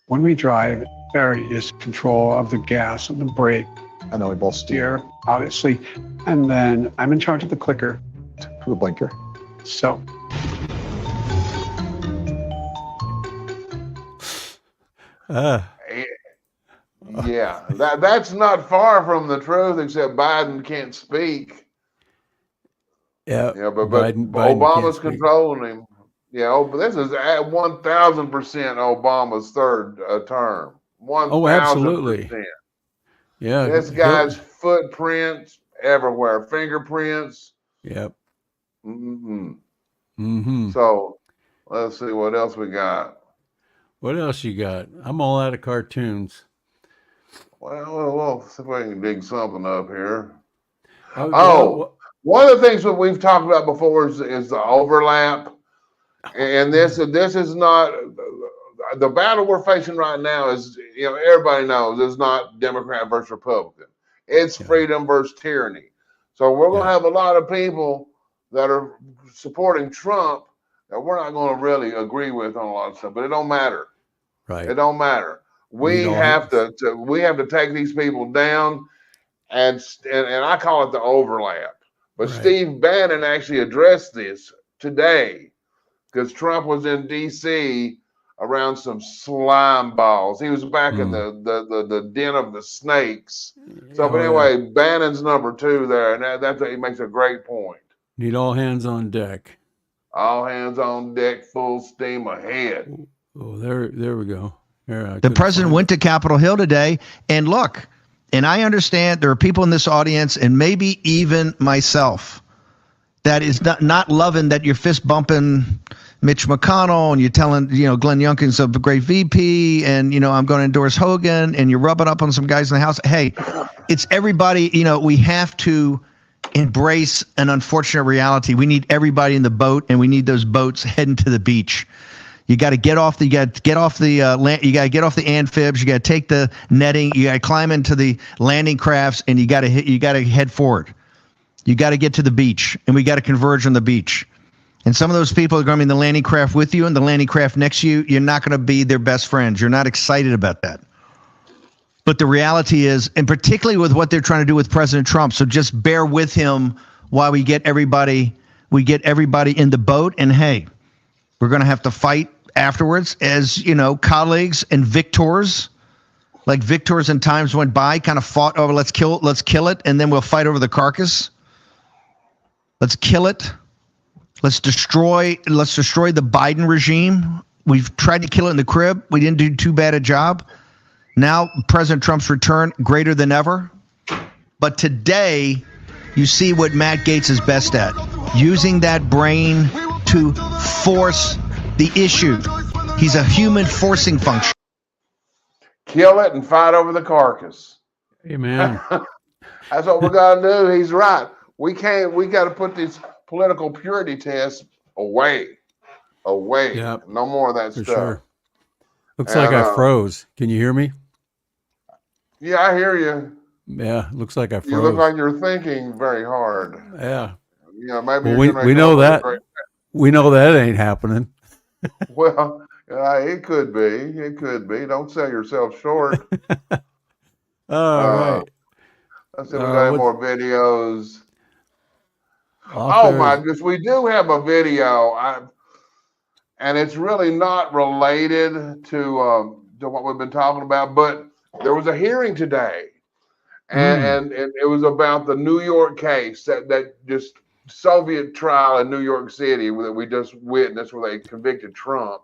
When we drive, there is control of the gas and the brake. And then we both steer, obviously. And then I'm in charge of the clicker. The blinker. So. Yeah, that's not far from the truth, except Biden can't speak. Yeah, but Biden Obama's controlling him. Yeah, but this is at 1,000% Obama's third term. 1,000%. Oh, absolutely. Yeah, this guy's footprints everywhere, fingerprints. Yep. So let's see what else we got. What else you got? I'm all out of cartoons. Well, we'll see if we can dig something up here. One of the things that we've talked about before is the overlap. And this is not the battle we're facing right now is, everybody knows it's not Democrat versus Republican. It's freedom versus tyranny. So we're going to have a lot of people that are supporting Trump that we're not going to really agree with on a lot of stuff, but it don't matter. Right. It don't matter. We have to take these people down, and I call it the overlap. But Steve Bannon actually addressed this today because Trump was in D.C. around some slime balls. He was back in the den of the snakes. So, but anyway, Bannon's number 2 there, and he makes a great point. Need all hands on deck. All hands on deck, full steam ahead. Oh, there we go. The president went to Capitol Hill today, and look, and I understand there are people in this audience, and maybe even myself, that is not loving that you're fist bumping Mitch McConnell and you're telling, Glenn Youngkin's a great VP and, I'm going to endorse Hogan and you're rubbing up on some guys in the House. Hey, it's everybody, we have to embrace an unfortunate reality. We need everybody in the boat, and we need those boats heading to the beach. You got to get off the amphibs. You got to take the netting. You got to climb into the landing crafts, and you got to head forward. You got to get to the beach, and we got to converge on the beach. And some of those people are going to be in the landing craft with you, and the landing craft next to you. You're not going to be their best friends. You're not excited about that. But the reality is, and particularly with what they're trying to do with President Trump, so just bear with him while we get everybody in the boat. And hey, we're going to have to fight afterwards as, colleagues and victors, like victors in times went by, kind of fought over, let's kill it, and then we'll fight over the carcass. Let's kill it. Let's destroy the Biden regime. We've tried to kill it in the crib. We didn't do too bad a job. Now President Trump's return, greater than ever. But today, you see what Matt Gaetz is best at, using that brain to force the issue. He's a human forcing function. Kill it and fight over the carcass. Amen. That's what we got to do. He's right. We got to put these political purity tests away. Yep. No more of that For stuff. Sure. Looks like I froze. Can you hear me? Yeah, I hear you. Yeah, looks like I froze. You look like you're thinking very hard. Yeah. Maybe we know that. We know that ain't happening. Well, it could be. It could be. Don't sell yourself short. All right. Let's see if we got any more videos. Oh my goodness, we do have a video, and it's really not related to what we've been talking about. But there was a hearing today, and it was about the New York case, that just Soviet trial in New York City that we just witnessed, where they convicted Trump.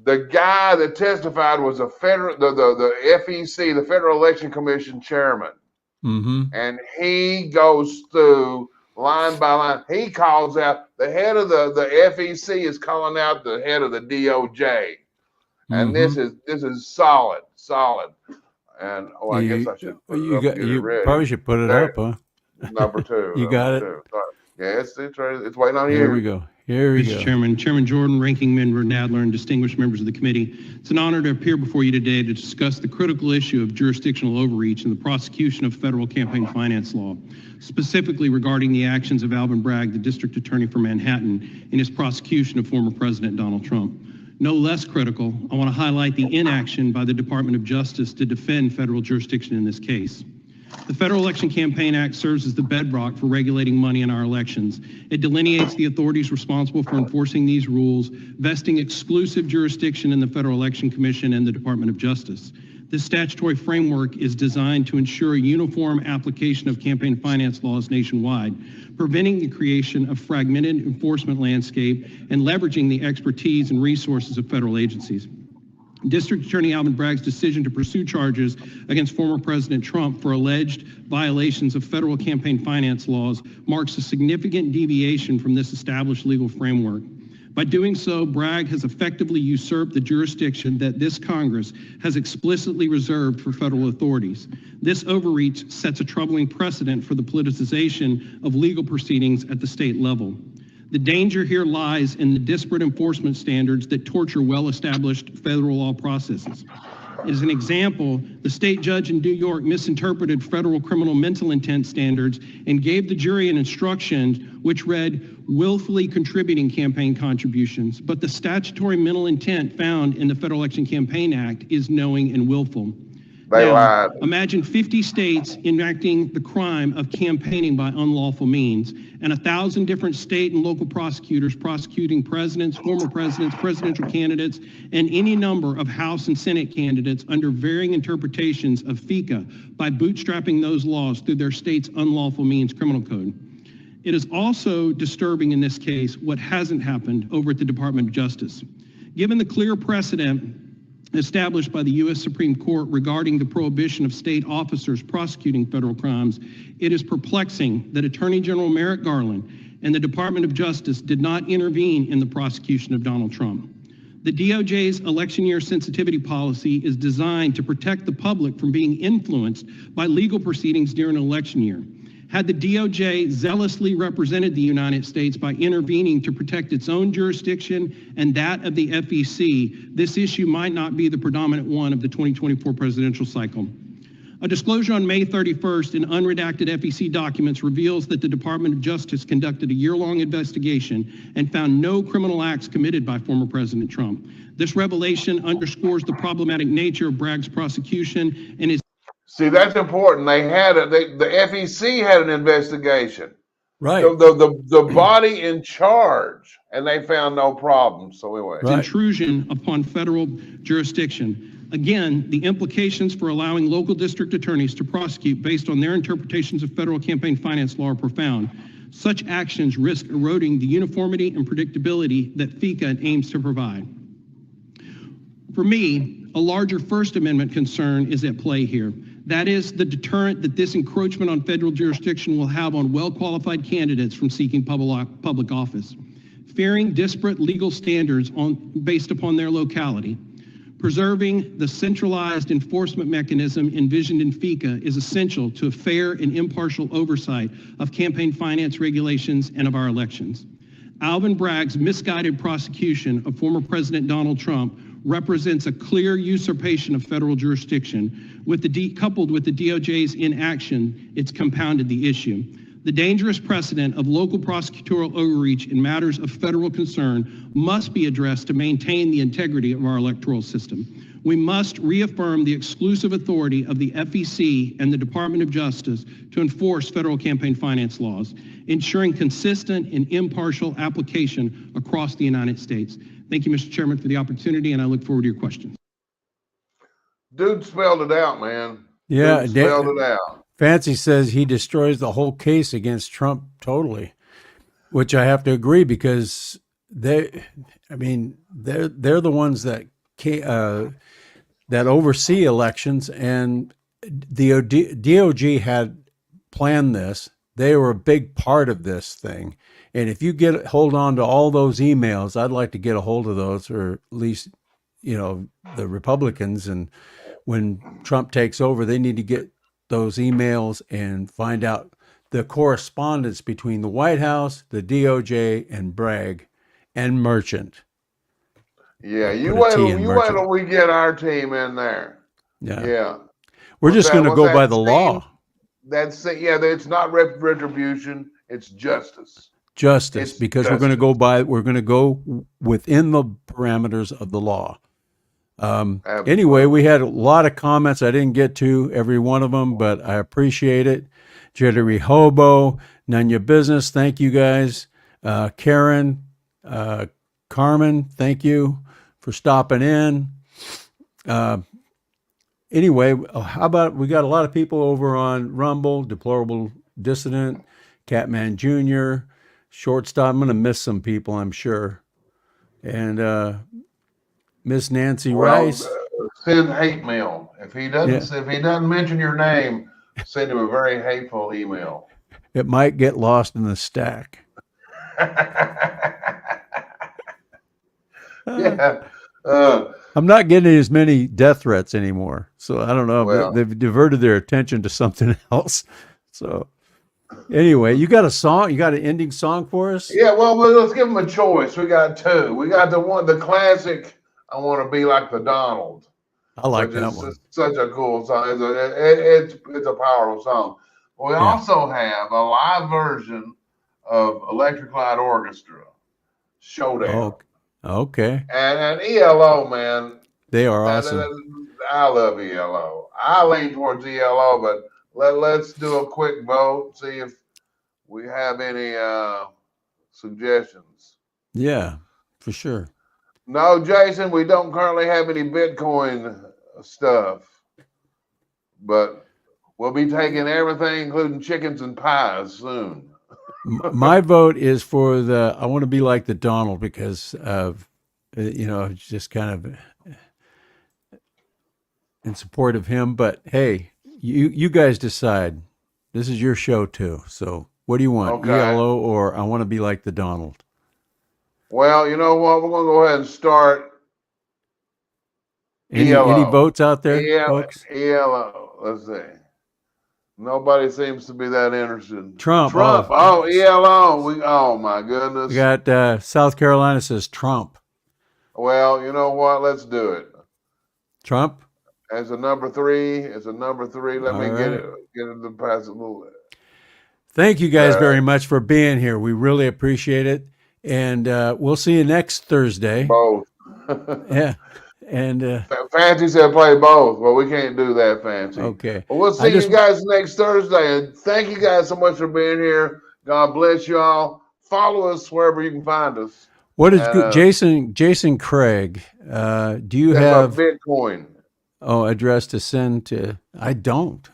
The guy that testified was the FEC, the Federal Election Commission chairman. And he goes through line by line. He calls out the head of the FEC is calling out the head of the DOJ, and this is solid. And I guess I should put it up and get it you ready. probably should put it There, up, huh? number two. You got it. Two. Sorry. Yeah, it's ready. It's waiting on you. Here we go. Here we Mr. go. Chairman Jordan, Ranking Member Nadler, and distinguished members of the committee, it's an honor to appear before you today to discuss the critical issue of jurisdictional overreach in the prosecution of federal campaign finance law, specifically regarding the actions of Alvin Bragg, the District Attorney for Manhattan, in his prosecution of former President Donald Trump. No less critical, I want to highlight the inaction by the Department of Justice to defend federal jurisdiction in this case. The Federal Election Campaign Act serves as the bedrock for regulating money in our elections. It delineates the authorities responsible for enforcing these rules, vesting exclusive jurisdiction in the Federal Election Commission and the Department of Justice. This statutory framework is designed to ensure a uniform application of campaign finance laws nationwide, preventing the creation of fragmented enforcement landscape and leveraging the expertise and resources of federal agencies. District Attorney Alvin Bragg's decision to pursue charges against former President Trump for alleged violations of federal campaign finance laws marks a significant deviation from this established legal framework. By doing so, Bragg has effectively usurped the jurisdiction that this Congress has explicitly reserved for federal authorities. This overreach sets a troubling precedent for the politicization of legal proceedings at the state level. The danger here lies in the disparate enforcement standards that torture well-established federal law processes. As an example, the state judge in New York misinterpreted federal criminal mental intent standards and gave the jury an instruction which read, willfully contributing campaign contributions, but the statutory mental intent found in the Federal Election Campaign Act is knowing and willful. They lied. Imagine 50 states enacting the crime of campaigning by unlawful means, and 1,000 different state and local prosecutors prosecuting presidents, former presidents, presidential candidates, and any number of House and Senate candidates under varying interpretations of FECA by bootstrapping those laws through their state's unlawful means criminal code. It is also disturbing in this case what hasn't happened over at the Department of Justice. Given the clear precedent established by the U.S. Supreme Court regarding the prohibition of state officers prosecuting federal crimes, it is perplexing that Attorney General Merrick Garland and the Department of Justice did not intervene in the prosecution of Donald Trump. The DOJ's election year sensitivity policy is designed to protect the public from being influenced by legal proceedings during an election year. Had the DOJ zealously represented the United States by intervening to protect its own jurisdiction and that of the FEC, this issue might not be the predominant one of the 2024 presidential cycle. A disclosure on May 31st in unredacted FEC documents reveals that the Department of Justice conducted a year-long investigation and found no criminal acts committed by former President Trump. This revelation underscores the problematic nature of Bragg's prosecution and is See, that's important. They had the FEC had an investigation. Right. The body in charge, and they found no problem. So anyway. Intrusion upon federal jurisdiction. Again, the implications for allowing local district attorneys to prosecute based on their interpretations of federal campaign finance law are profound. Such actions risk eroding the uniformity and predictability that FECA aims to provide. For me, a larger First Amendment concern is at play here. That is the deterrent that this encroachment on federal jurisdiction will have on well-qualified candidates from seeking public office. Fearing disparate legal standards based upon their locality, preserving the centralized enforcement mechanism envisioned in FECA is essential to a fair and impartial oversight of campaign finance regulations and of our elections. Alvin Bragg's misguided prosecution of former President Donald Trump represents a clear usurpation of federal jurisdiction. Coupled with the DOJ's inaction, it's compounded the issue. The dangerous precedent of local prosecutorial overreach in matters of federal concern must be addressed to maintain the integrity of our electoral system. We must reaffirm the exclusive authority of the FEC and the Department of Justice to enforce federal campaign finance laws, ensuring consistent and impartial application across the United States. Thank you, Mr. Chairman, for the opportunity, and I look forward to your questions. Dude spelled it out, man. Yeah, Dude spelled it out. Fancy says he destroys the whole case against Trump totally, which I have to agree because they're the ones that that oversee elections, and the DOJ had planned this. They were a big part of this thing. And if you hold on to all those emails, I'd like to get a hold of those, or at least, the Republicans, and when Trump takes over, they need to get those emails and find out the correspondence between the White House, the DOJ, and Bragg and Merchant. Yeah, you wait till we get our team in there. Yeah. We're just going to go by the law. It's not retribution, it's justice. Justice, because we're going to go within the parameters of the law. Anyway, we had a lot of comments. I didn't get to every one of them, but I appreciate it. Jittery Hobo, None Your Business, thank you guys. Karen, Carmen, thank you for stopping in. Anyway, how about we got a lot of people over on Rumble, Deplorable Dissident, Catman Jr., Shortstop. I'm going to miss some people, I'm sure. And Miss Nancy Rice. Send hate mail. If he doesn't mention your name, send him a very hateful email. It might get lost in the stack. Yeah. I'm not getting as many death threats anymore. So I don't know. They've diverted their attention to something else. So anyway, you got a song? You got an ending song for us? Yeah, well, let's give them a choice. We got two. We got the classic, I Want to Be Like the Donald. I like that one. It's such a cool song. It's a powerful song. We also have a live version of Electric Light Orchestra, Showdown. Oh, okay. And ELO, man. They are awesome. I love ELO. I lean towards ELO, but let's do a quick vote, see if we have any suggestions. Yeah, for sure. No, Jason, we don't currently have any Bitcoin stuff, but we'll be taking everything, including chickens and pies, soon. My vote is for I Want to Be Like the Donald because of, just kind of in support of him. But hey, you guys decide. This is your show too. So what do you want? Okay. ELO or I Want to Be Like the Donald? Well, you know what? We're going to go ahead and start. Any votes out there, folks? ELO. Let's see. Nobody seems to be that interested. Trump. Oh, ELO. Oh, my goodness. We got South Carolina says Trump. Well, you know what? Let's do it. Trump? As a number three. Let me get it to pass a little bit. Thank you guys very much for being here. We really appreciate it. And we'll see you next Thursday. Both. Yeah. And Fancy said play both. Well, we can't do that, Fancy. Okay. Well, we'll see you guys next Thursday. And thank you guys so much for being here. God bless you all. Follow us wherever you can find us. What is Jason Craig? Do you have Bitcoin? Oh, address to send to? I don't.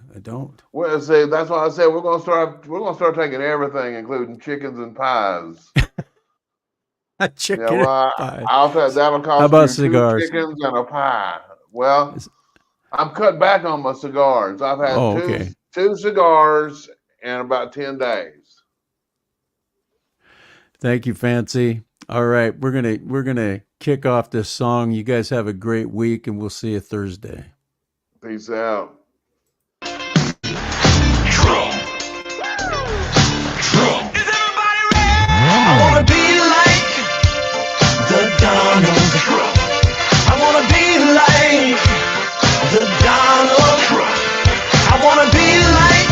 Well, see, that's why I said we're gonna start taking everything, including chickens and pies. Chicken pie. That'll cost How about you cigars? 2 chickens and a pie. Well, I'm cut back on my cigars. I've had two cigars in about 10 days. Thank you, Fancy. All right, we're gonna kick off this song. You guys have a great week, and we'll see you Thursday. Peace out. Trump. I wanna be like the Donald Trump. I wanna be like the Donald Trump. I wanna be like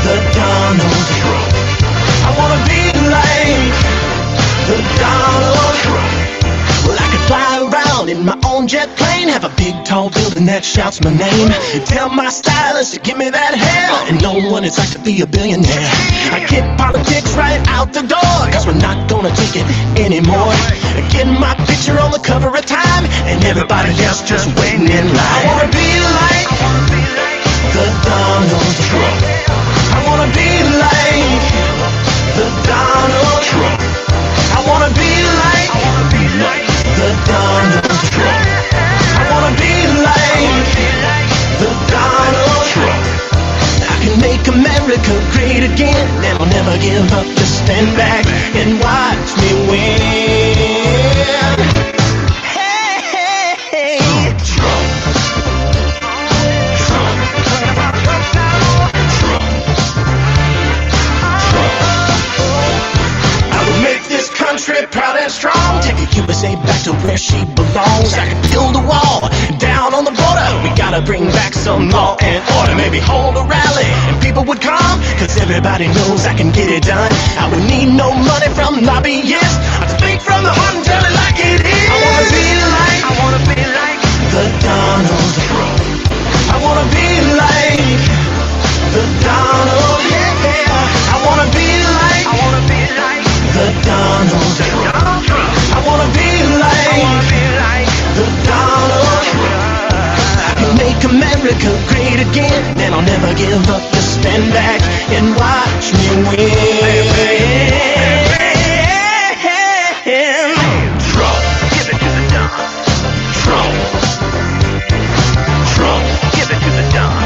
the Donald Trump. I wanna be like the Donald Trump. Well, I could fly around in my own jet plane, have a big tall building that shouts my name, tell my stylist to give me that hair, and know what it's like to be a billionaire. I get politics right out the door, cause we're not gonna take it anymore. Get my picture on the cover of Time, and everybody else just waiting in line. I wanna be like the Donald Trump. I wanna be like the Donald Trump. I wanna be like the Donald Trump. I wanna be like the Donald Trump. I can make America great again, and I'll never give up. Just stand back and watch me win. Hey, Trump. where she belongs. I can build a wall down on the border. We gotta bring back some law and order. Maybe hold a rally and people would come, cause everybody knows I can get it done. I would need no money from lobbyists. I'd speak from the heart and tell it like it is. I wanna be like the Donald Trump. I wanna be like the Donald, yeah. I wanna be like the Donald Trump. I wanna be like the Donald Trump. I can make America great again, and I'll never give up. Just stand back and watch me win. Trump, give it to the Don. Trump, Trump, give it to the Don.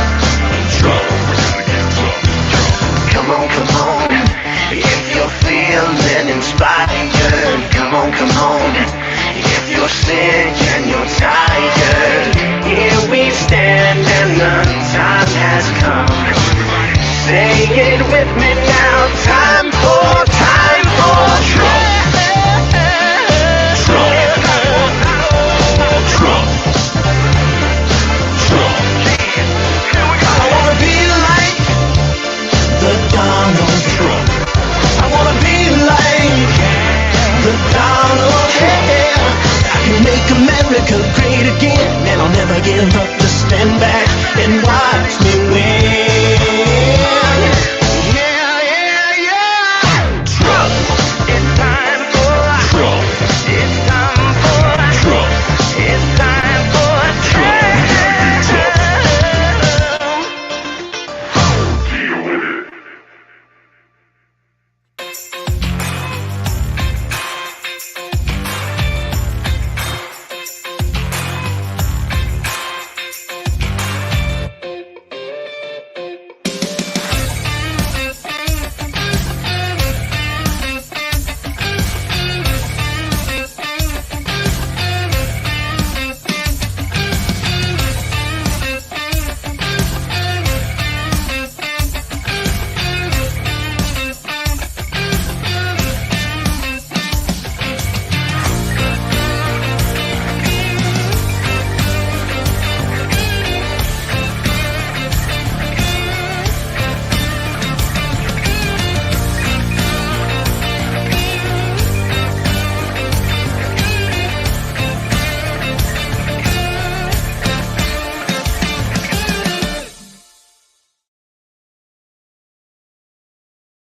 Trump, come on, come on. If you're feeling inspired, come on, come on. If you're sick and you're tired, here we stand and the time has come. Say it with me now. Time for Trump.